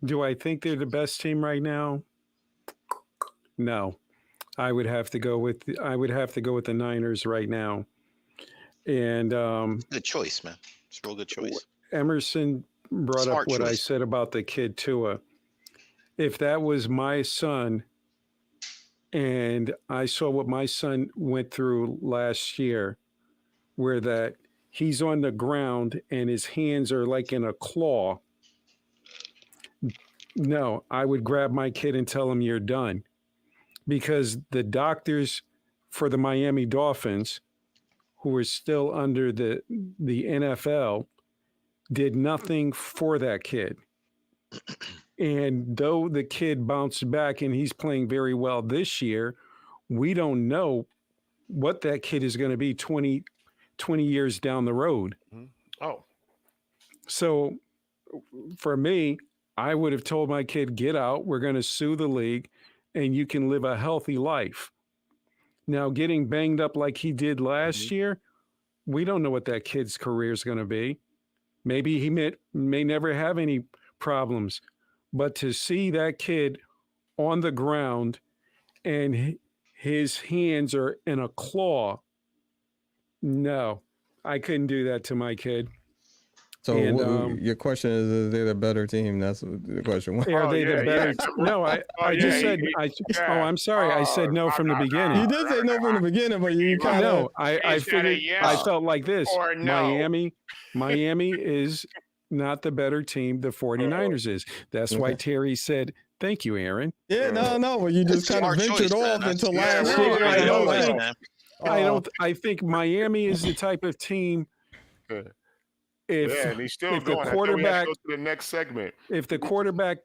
Do I think they're the best team right now? No, I would have to go with the Niners right now. And good choice, man. It's a real good choice. Emerson brought up what I said about the kid Tua. If that was my son, and I saw what my son went through last year, where that he's on the ground and his hands are like in a claw. No, I would grab my kid and tell him you're done. Because the doctors for the Miami Dolphins, who are still under the NFL, did nothing for that kid. And though the kid bounced back and he's playing very well this year, we don't know what that kid is going to be 20 years down the road. Oh. So for me, I would have told my kid, get out, we're going to sue the league, and you can live a healthy life. Now, getting banged up like he did last year, we don't know what that kid's career is going to be. Maybe he may never have any problems. But to see that kid on the ground and his hands are in a claw, no, I couldn't do that to my kid. So your question is they the better team? That's the question. Are they the better? No, I just said. I'm sorry. I said no from the beginning. You did say no from the beginning, but you kind of. No, I figured. I felt like this. Miami is not the better team. The 49ers is. That's why Terry said, "Thank you, Aaron." Yeah, no. Well, you just kind of ventured off into last year. I think Miami is the type of team if Yeah, and he's still if the going. I thought we had to quarterback go to the next segment. if the quarterback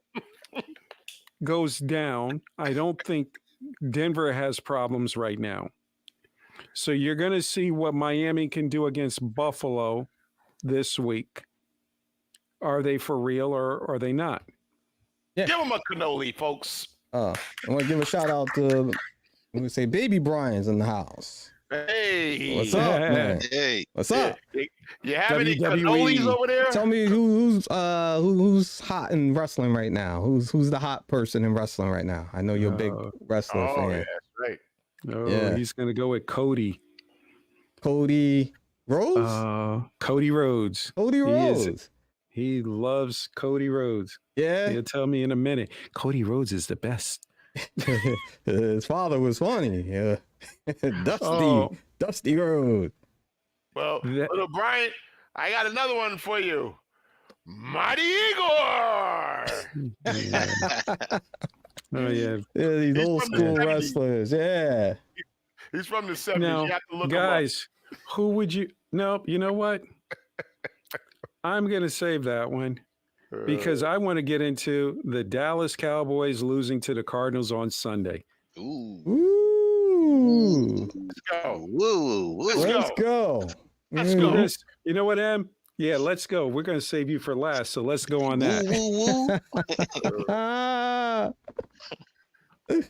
goes down, I don't think Denver has problems right now. So you're going to see what Miami can do against Buffalo this week. Are they for real or are they not? Yeah. Give him a cannoli, folks. I want to give a shout out to, we say, Baby Brian's in the house. Hey, What's up, man? Hey, What's up? You have any WWE. cannolis over there? Tell me who's hot in wrestling right now. Who's the hot person in wrestling right now? I know you're a big wrestling Oh, fan. yeah, that's right. Oh, Yeah. he's going to go with Cody. Cody Rhodes. Cody Rhodes. Cody Rhodes. He loves Cody Rhodes. Yeah. He'll tell me in a minute. Cody Rhodes is the best. His father was funny. Yeah. Dusty. Oh. Dusty Rhodes. Well, That- little Brian, I got another one for you. Mighty Igor. Oh yeah. Yeah, these He's old from the school 70s. wrestlers. Yeah. He's from the 70s. Now, You have to look guys, who would you? Nope. You know what? I'm going to save that one him up. because I want to get into the Dallas Cowboys losing to the Cardinals on Sunday. ooh, Ooh. Let's go. woo, woo. Let's go. Let's Mm. go. Chris, you know what, Em? Yeah, let's go. We're going to save you for last, so let's go on that. Woo, woo, woo. Ah.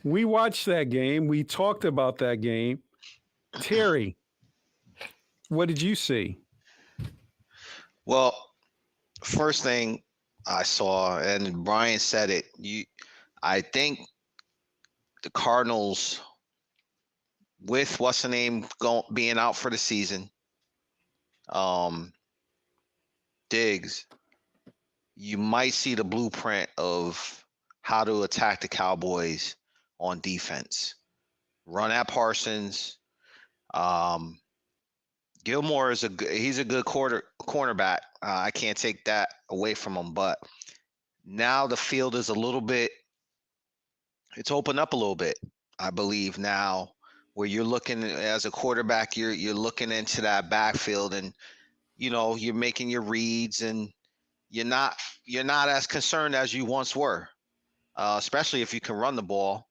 We watched that game. We talked about that game. Terry, what did you see? Well, first thing I saw, and Brian said it. I think the Cardinals, with what's the name being out for the season, Diggs, you might see the blueprint of how to attack the Cowboys on defense. Run at Parsons. Gilmore he's a good cornerback. I can't take that away from him, but now the field is it's opened up a little bit, I believe now, where you're looking as a quarterback, you're looking into that backfield and you're making your reads and you're not as concerned as you once were, especially if you can run the ball.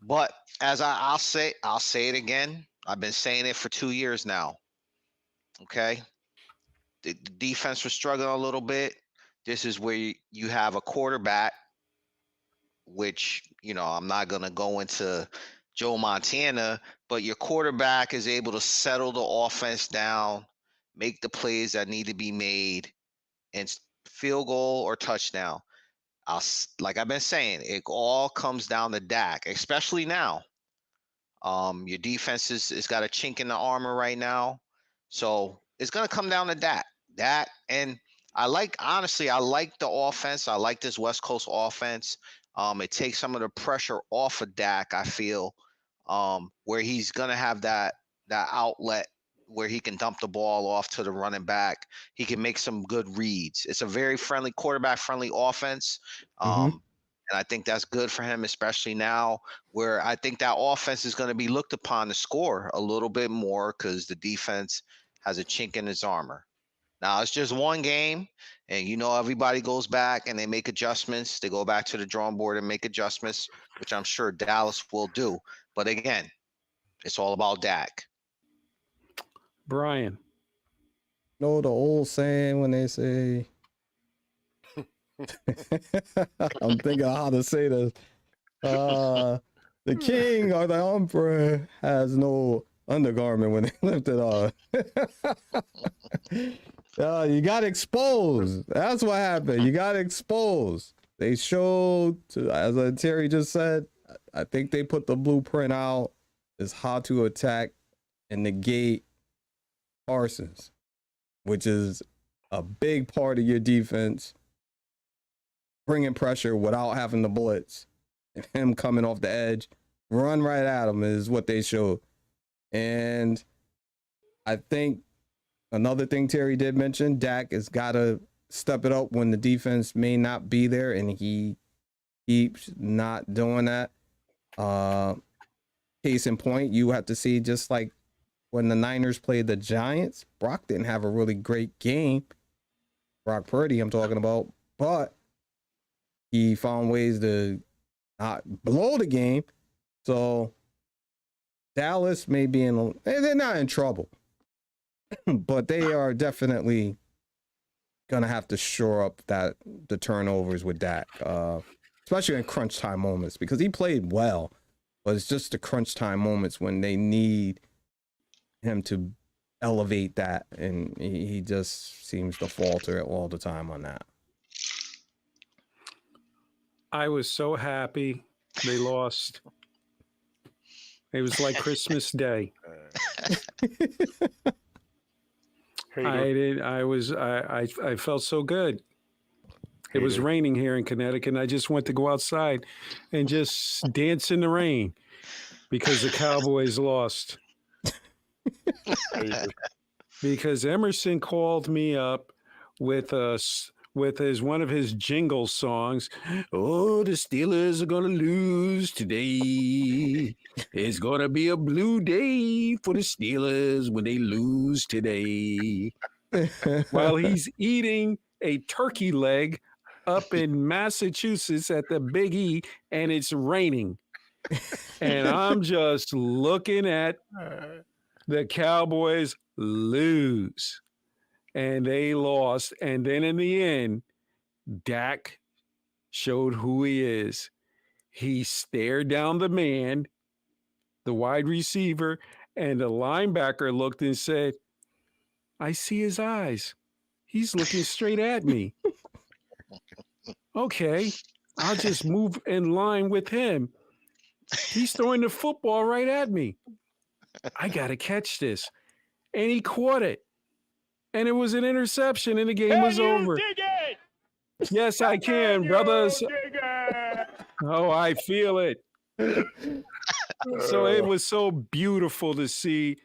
But as I'll say it again. I've been saying it for 2 years now. Okay. The defense was struggling a little bit. This is where you have a quarterback, which, I'm not going to go into Joe Montana, but your quarterback is able to settle the offense down, make the plays that need to be made, and field goal or touchdown. Like I've been saying, it all comes down to Dak, especially now. Your defense is got a chink in the armor right now. So it's going to come down to that. And honestly, I like the offense. I like this West Coast offense. It takes some of the pressure off of Dak, I feel, where he's going to have that outlet where he can dump the ball off to the running back. He can make some good reads. It's a very quarterback-friendly offense. And I think that's good for him, especially now where I think that offense is going to be looked upon to score a little bit more because the defense has a chink in its armor. Now, it's just one game, and everybody goes back and they make adjustments. They go back to the drawing board and make adjustments, which I'm sure Dallas will do. But again, it's all about Dak. Brian. Know the old saying when they say, I'm thinking of how to say this. The king or the emperor has no undergarment when they lift it off. You got exposed. That's what happened. You got exposed. They showed, as Terry just said, I think they put the blueprint out is how to attack and negate Parsons, which is a big part of your defense. Bringing pressure without having to blitz. Him coming off the edge, run right at him is what they showed. And I think another thing Terry did mention, Dak has got to step it up when the defense may not be there, and he keeps not doing that. Case in point, you have to see just like when the Niners played the Giants, Brock didn't have a really great game. Brock Purdy I'm talking about, but he found ways to not blow the game. So Dallas may be they're not in trouble, but they are definitely gonna have to shore up the turnovers with Dak, especially in crunch time moments, because he played well, but it's just the crunch time moments when they need him to elevate that, and he just seems to falter all the time on that. I was so happy they lost. It was like Christmas Day. I felt so good. It was raining here in Connecticut, and I just went to go outside and just dance in the rain because the Cowboys lost. Because Emerson called me up with one of his jingle songs. Oh, the Steelers are gonna lose today. It's gonna be a blue day for the Steelers when they lose today. While he's eating a turkey leg up in Massachusetts at the Big E, and it's raining. And I'm just looking at the Cowboys lose. And they lost. And then in the end, Dak showed who he is. He stared down the man, the wide receiver, and the linebacker looked and said, I see his eyes. He's looking straight at me. Okay, I'll just move in line with him. He's throwing the football right at me. I got to catch this. And he caught it. And it was an interception, and the game was over. Yes, I can, brothers. Oh, I feel it. So it was so beautiful to see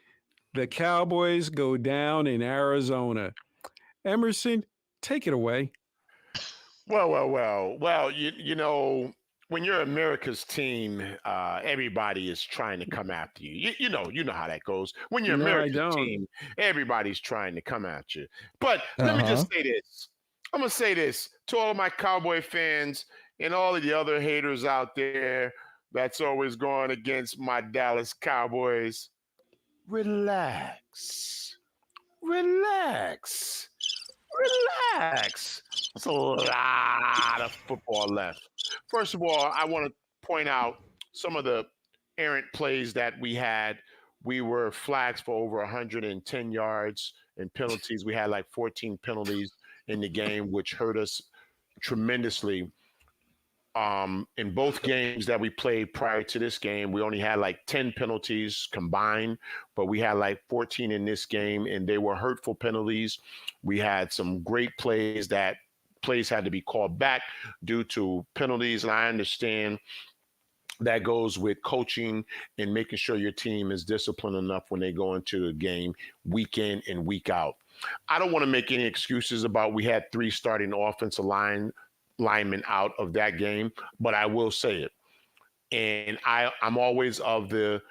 the Cowboys go down in Arizona. Emerson, take it away. Well, you know, when you're America's team, everybody is trying to come after you. You know how that goes. When you're America's team, everybody's trying to come at you. But let me just say this. I'm going to say this to all of my Cowboy fans and all of the other haters out there that's always going against my Dallas Cowboys. Relax. There's a lot of football left. First of all, I want to point out some of the errant plays that we had. We were flagged for over 110 yards and penalties. We had like 14 penalties in the game, which hurt us tremendously. In both games that we played prior to this game, we only had like 10 penalties combined, but we had like 14 in this game, and they were hurtful penalties. We had some great plays that plays had to be called back due to penalties, and I understand that goes with coaching and making sure your team is disciplined enough when they go into a game week in and week out. I don't want to make any excuses about we had 3 starting offensive linemen out of that game, but I will say it. And I'm always of the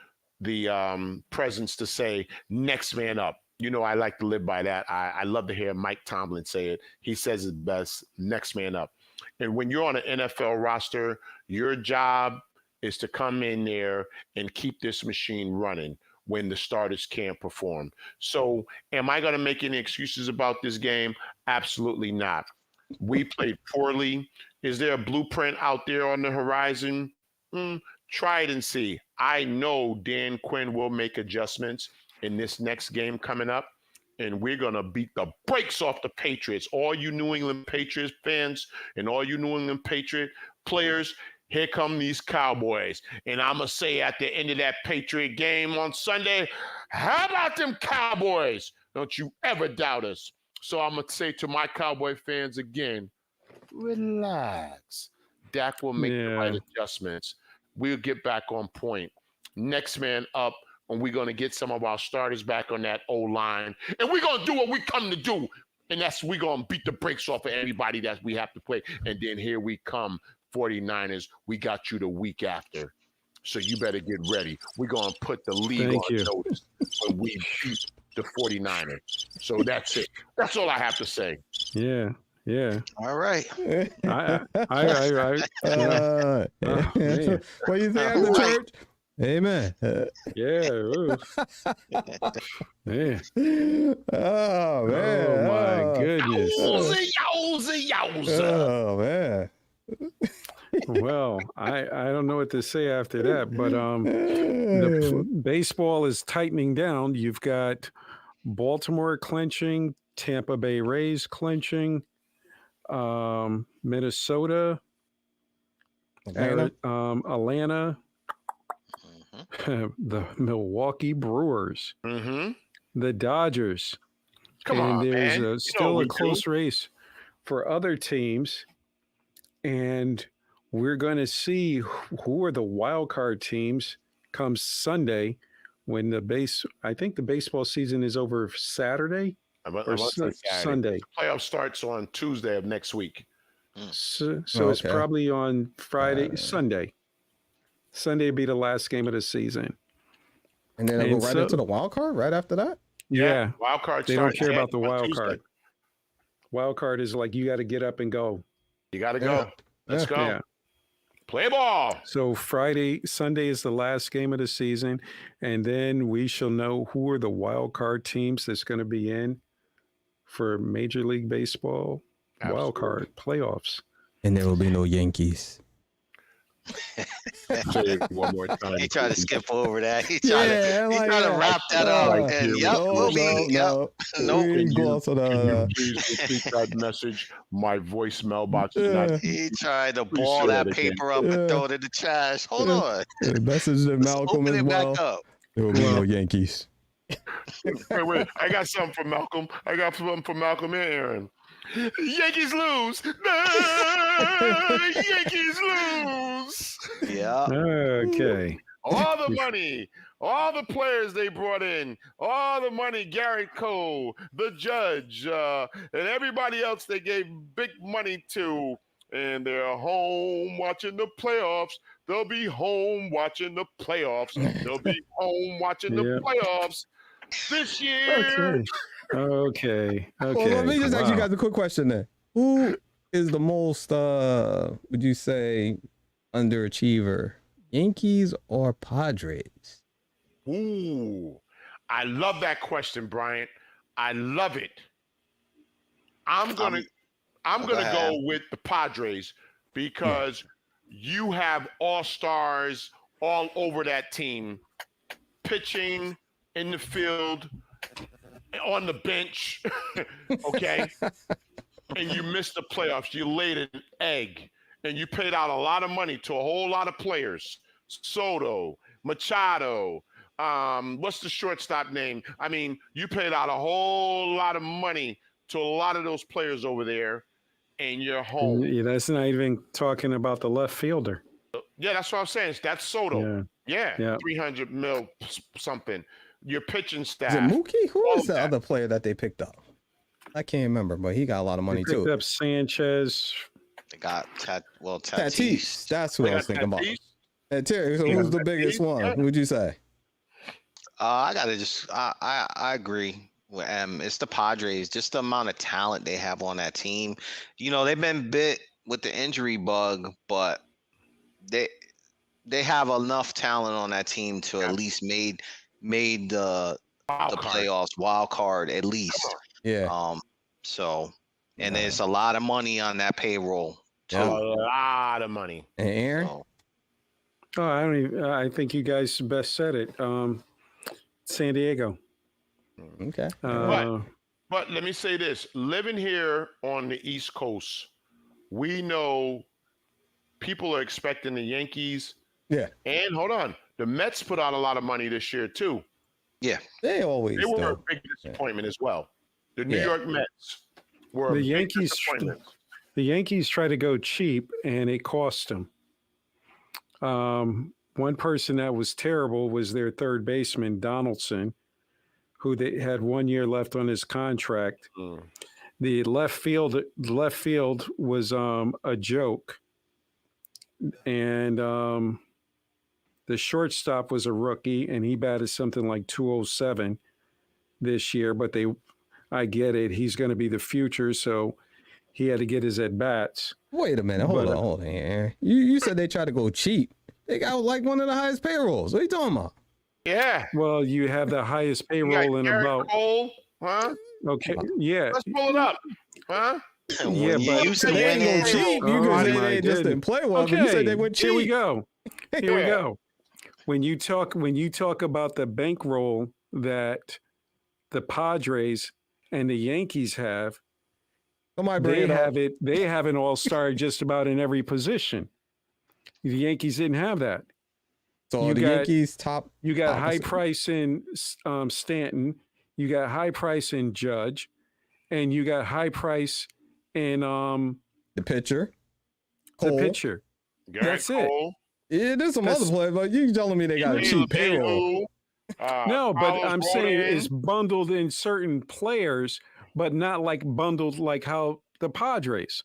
presence to say next man up. You know, I like to live by that. I love to hear Mike Tomlin say it. He says it best, next man up. And when you're on an NFL roster, your job is to come in there and keep this machine running when the starters can't perform. So am I going to make any excuses about this game? Absolutely not. We played poorly. Is there a blueprint out there on the horizon? Try it and see. I know Dan Quinn will make adjustments in this next game coming up, and we're going to beat the brakes off the Patriots. All you New England Patriots fans and all you New England Patriot players, here come these Cowboys. And I'm going to say at the end of that Patriot game on Sunday, how about them Cowboys? Don't you ever doubt us. So I'm going to say to my Cowboy fans again, relax. Dak will make the right adjustments. We'll get back on point. Next man up, and we're going to get some of our starters back on that O-line. And we're going to do what we come to do. And that's we're going to beat the brakes off of everybody that we have to play. And then here we come, 49ers. We got you the week after. So you better get ready. We're going to put the league on notice when we beat the 49ers. So that's it. That's all I have to say. Yeah. Yeah. All right. I yeah. Oh, man. What do you say after Right. church? Amen. Yeah. Ooh. Man. Oh man. Oh my goodness. Yowza. Oh man. Well, I don't know what to say after that, but the baseball is tightening down. You've got Baltimore clinching, Tampa Bay Rays clinching, Minnesota, Atlanta, the Milwaukee Brewers, the Dodgers. Come and on, there's man. still a close race for other teams. And we're going to see who are the wild card teams come Sunday when I think the baseball season is over Saturday or Sunday. The playoff starts on Tuesday of next week. So it's probably on Friday, Sunday. Sunday will be the last game of the season. And then they'll go right into the wild card right after that? Yeah. Wild card. They don't care about the wild card. Wild card is like you got to get up and go. You got to go. Let's go. Yeah. Play ball. So Sunday is the last game of the season, and then we shall know who are the wild card teams that's going to be in for Major League Baseball wild card playoffs. And there will be no Yankees. Say it one more time. He tried to skip over that. He tried to wrap that up. And Please repeat that message. My voicemail box is not. He tried to ball that paper up and throw it in the trash. Hold on. The message to Malcolm as well. There will be no Yankees. Wait. I got something for Malcolm. I got something for Malcolm and Aaron. Yankees lose. No, Yankees lose. Yeah. Okay. All the money, all the players they brought in, all the money, Garrett Cole, the judge, and everybody else they gave big money to, and they're home watching the playoffs. They'll be home watching the playoffs. They'll be home watching the playoffs this year. Okay. Well, let me just ask you guys a quick question then. Who is the most, would you say, underachiever? Yankees or Padres? Ooh, I love that question, Bryant. I love it. I'm gonna go with the Padres because you have all-stars all over that team, pitching in the field, on the bench, okay? And you missed the playoffs. You laid an egg, and you paid out a lot of money to a whole lot of players. Soto, Machado, what's the shortstop name? I mean, you paid out a whole lot of money to a lot of those players over there, and you're home. Yeah, that's not even talking about the left fielder. Yeah, that's what I'm saying. That's Soto. Yeah. 300 mil something. Your pitching staff. Is it Mookie? Who was the other player that they picked up? I can't remember, but he got a lot of money too. Picked up Sanchez. They got Tatis. That's who I was thinking about. And Terry, so who's the biggest one? Who would you say? I agree with it's the Padres. Just the amount of talent they have on that team. You know, they've been bit with the injury bug, but they have enough talent on that team to at least made the playoffs wild card at least. Yeah. So, and there's a lot of money on that payroll too. A lot of money. And Aaron? Oh, I think you guys best said it. San Diego. Okay. But let me say this: living here on the East Coast, we know people are expecting the Yankees. Yeah. And hold on, the Mets put out a lot of money this year too. Yeah. They always do. They were a big disappointment as well. The New York Mets were the a big Yankees. disappointment. The Yankees try to go cheap, and it cost them. One person that was terrible was their third baseman, Donaldson, who they had 1 year left on his contract. The left field was a joke, and the shortstop was a rookie, and he batted something like 207. this year, but I get it. He's going to be the future, so he had to get his at bats. Wait a minute. Hold on, Aaron. You said they tried to go cheap. They got like one of the highest payrolls. What are you talking about? Yeah. Well, you have the highest payroll in Garrett about. Cole, huh? Okay, yeah. Let's pull it up, huh? Yeah, but used to They win ain't go cheap. You Oh, can say my they just didn't play well. But you said they went cheap. Here we go. Here we Yeah. go. When you talk about the bankroll that the Padres and the Yankees have, Somebody bring it up. They have an all-star just about in every position. The Yankees didn't have that. So the Yankees top. You got high opposite. price in Stanton. You got high price in Judge, and you got high price in The pitcher. Cole. the pitcher. Garrett That's Cole, Yeah, there's some other players, but you telling me they got a cheap payroll. No, but Carlos I'm saying Rodon. it's bundled in certain players, but not like bundled like how the Padres.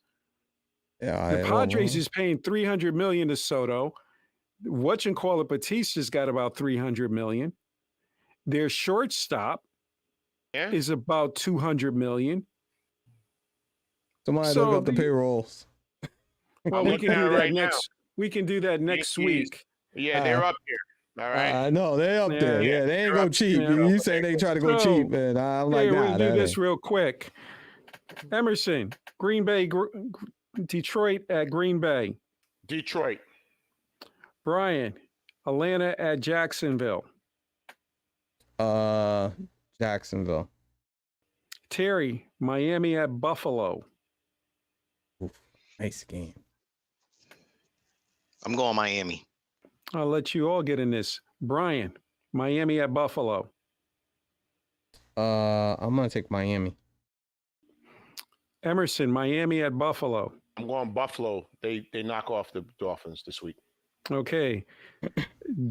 Yeah, The Padres is paying $300 million to Soto. Whatchamacallit Batista's got about $300 million. Their shortstop Yeah. is about $200 million. Somebody So look up the payrolls. Well, I'm we looking can at do it that right now. next. We can do that next Yankees. week. Yeah, they're up here. All right. I know they up there. Yeah. Yeah, they ain't They're go up cheap. there. You say they try to go So, cheap, and I'm like, We'll nah, do that this ain't. real quick. Emerson, Green Bay, Detroit at Green Bay. Detroit. Brian, Atlanta at Jacksonville. Jacksonville. Terry, Miami at Buffalo. Oof, nice game. I'm going Miami. I'll let you all get in this. Brian, Miami at Buffalo. I'm gonna take Miami. Emerson, Miami at Buffalo. I'm going Buffalo. They knock off the Dolphins this week. Okay.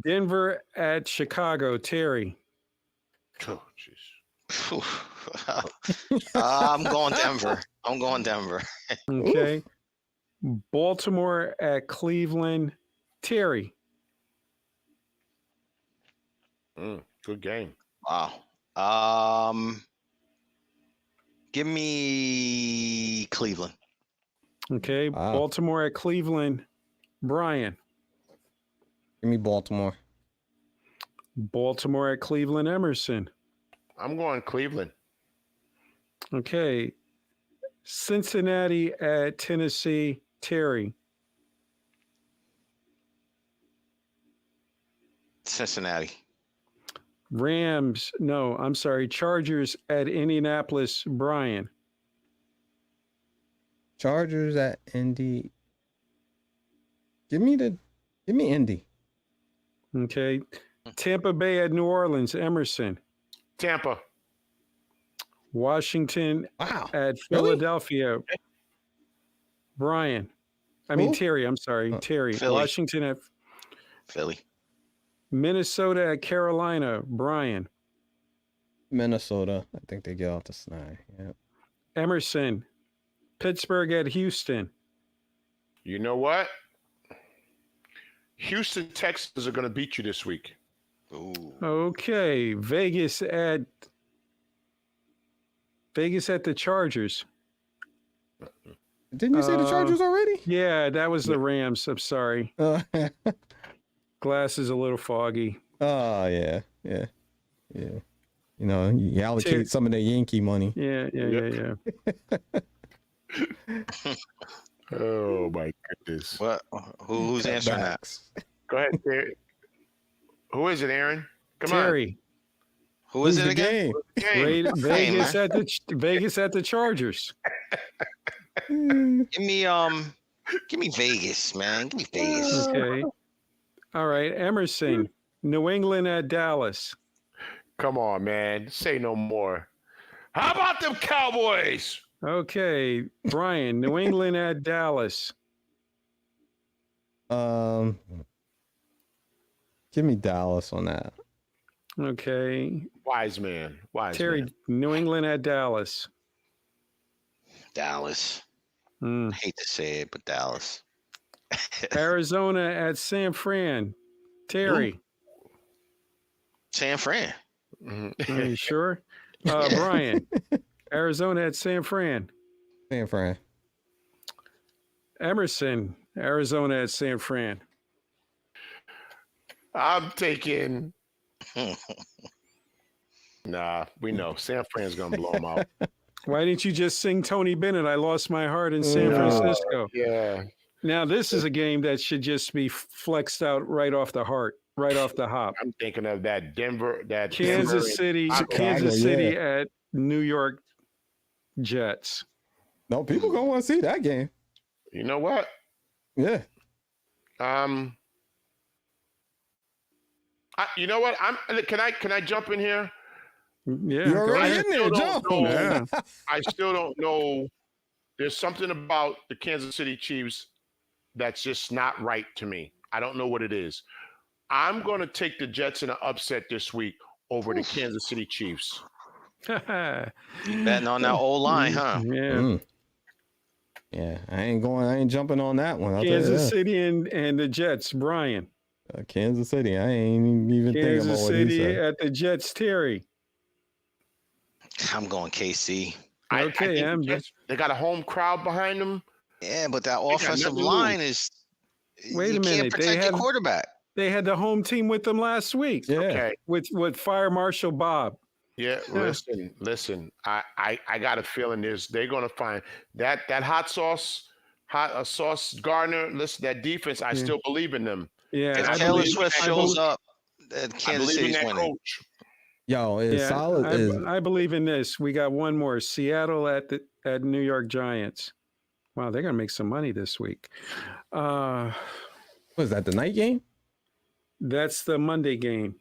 Denver at Chicago. Terry. Oh, jeez. I'm going Denver. I'm going Denver. Okay. Baltimore at Cleveland. Terry. Good game. Wow. Give me Cleveland. Okay. Wow. Baltimore at Cleveland. Brian. Give me Baltimore. Baltimore at Cleveland. Emerson. I'm going Cleveland. Okay. Cincinnati at Tennessee. Terry. Cincinnati. Rams. No, I'm sorry. Chargers at Indianapolis. Brian. Chargers at Indy. Give me Indy. Okay. Tampa Bay at New Orleans. Emerson. Tampa. Washington Wow. at Really? Philadelphia. Brian. I mean, Who? Terry. I'm sorry. Terry. Philly. Washington at Philly. Minnesota at Carolina. Brian. Minnesota. I think they get off the snide. Yeah. Emerson. Pittsburgh at Houston. You know what? Houston Texans are going to beat you this week. Ooh. Okay. Vegas at the Chargers. Didn't you say the Chargers already? Yeah, that was the Rams. I'm sorry. Oh Glass is a little foggy. yeah. You know, you allocate some of the Yankee money. Yeah. Oh, my goodness. What? Who's answering that? Backs. Go ahead, Terry. Who is it, Aaron? Come Terry. Who is Who's it the again? game? on. Vegas man. at the Chargers. Give me Vegas, man. Give me Vegas. Okay. All right. Emerson. New England at Dallas. Come on, man. Say no more. How about them Cowboys? Okay. Brian. New England at Dallas. Give me Dallas on that. Okay. Wise man. Terry. Man. New England at Dallas. Dallas. Hmm. Hate to say it, but Dallas. Arizona at San Fran. Terry. San Fran. Mhm. Are you sure? Brian, Arizona at San Fran. San Fran. Emerson, Arizona at San Fran. I'm taking. Nah, we know San Fran's gonna blow them out. Why didn't you just sing Tony Bennett? I lost my heart in San Francisco. Yeah. Now this is a game that should just be flexed out right off the heart, right off the hop. I'm thinking of that Kansas City at New York Jets. No, people gonna want to see that game. You know what? Yeah. You know what? Can I jump in here? Yeah, You're already in there, John. Yeah. I still don't know. There's something about the Kansas City Chiefs that's just not right to me. I don't know what it is. I'm going to take the Jets in an upset this week over the Kansas City Chiefs. Betting on that old line, huh? Yeah. Yeah, I ain't jumping on that one. Kansas City and the Jets, Brian. Kansas City. I ain't even thinking about Kansas what he City said. at the Jets, Terry. I'm going KC. I Okay, think the Jets, they got a home crowd behind them. Yeah, but that got offensive nothing to line lose. is. Wait a you minute, can't protect your quarterback. They had the home team with them last week. Yeah. Okay. With Fire Marshal Bob. Yeah, listen. I got a feeling they're gonna find that hot sauce Gardner. Listen, that defense. I still believe in them. Yeah. If I Taylor believe- Swift I shows believe- up, then I Kansas believe in City's that winning. coach. Yo, it's Yeah, solid. I believe in this. We got one more. Seattle at New York Giants. Wow, they're gonna make some money this week. What is that, the night game? That's the Monday game.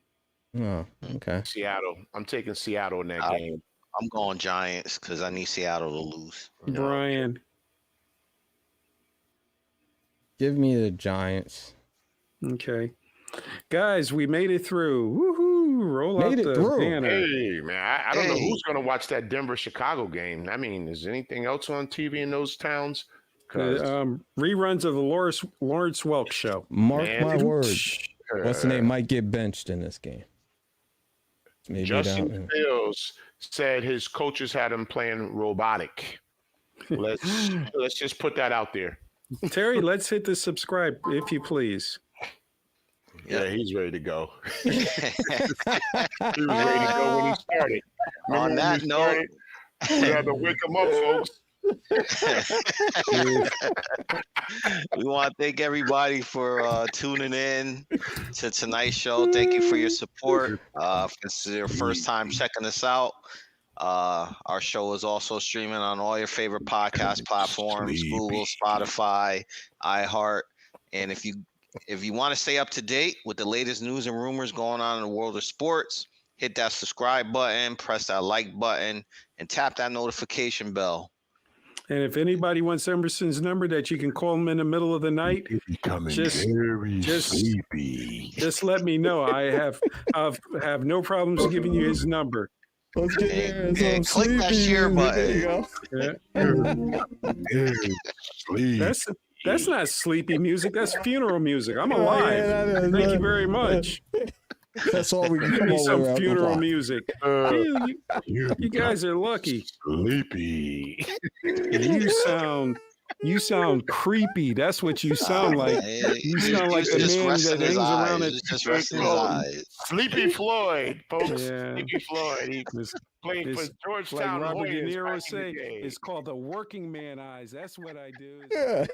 Oh, okay. Seattle. I'm taking Seattle in that game. I'm going Giants because I need Seattle to lose. Brian. Give me the Giants. Okay. Guys, we made it through. Woohoo! Roll Made out it the through. banner. Hey man, I don't know Hey. who's gonna watch that Denver-Chicago game. I mean, is anything else on TV in those towns? 'Cause, Reruns of the Lawrence Welk show. Mark Man, my words. What's the name? Might get benched in this game. Maybe Justin Fields said his coaches had him playing robotic. Let's just put that out there. Terry, let's hit the subscribe, if you please. Yeah, he's ready to go. He was ready to go when he started. On Remember that when he note, started? We had to wake him up, folks. we want to thank everybody for tuning in to tonight's show. Thank you for your support. If this is your first time checking us out, our show is also streaming on all your favorite podcast platforms: Google, Spotify, iHeart. And if you want to stay up to date with the latest news and rumors going on in the world of sports, hit that subscribe button, press that like button, and tap that notification bell. And if anybody wants Emerson's number that you can call him in the middle of the night, sleepy. just let me know. I have no problems giving you his number. Let's get And there. click that share button. Yeah. That's not sleepy music. That's funeral music. I'm alive. Yeah, that is, Thank you very much. That's all we can Give come me over some with. funeral music. You guys are lucky. Sleepy. You sound creepy. That's what you sound like. You sound like the Just man resting that his hangs around eyes. at Just resting his eyes. Sleepy Floyd, folks. Yeah. Sleepy Floyd. He played for It's Georgetown. like Robert De Warriors Niro back in say. the day. It's called the working man eyes. That's what I do. Yeah.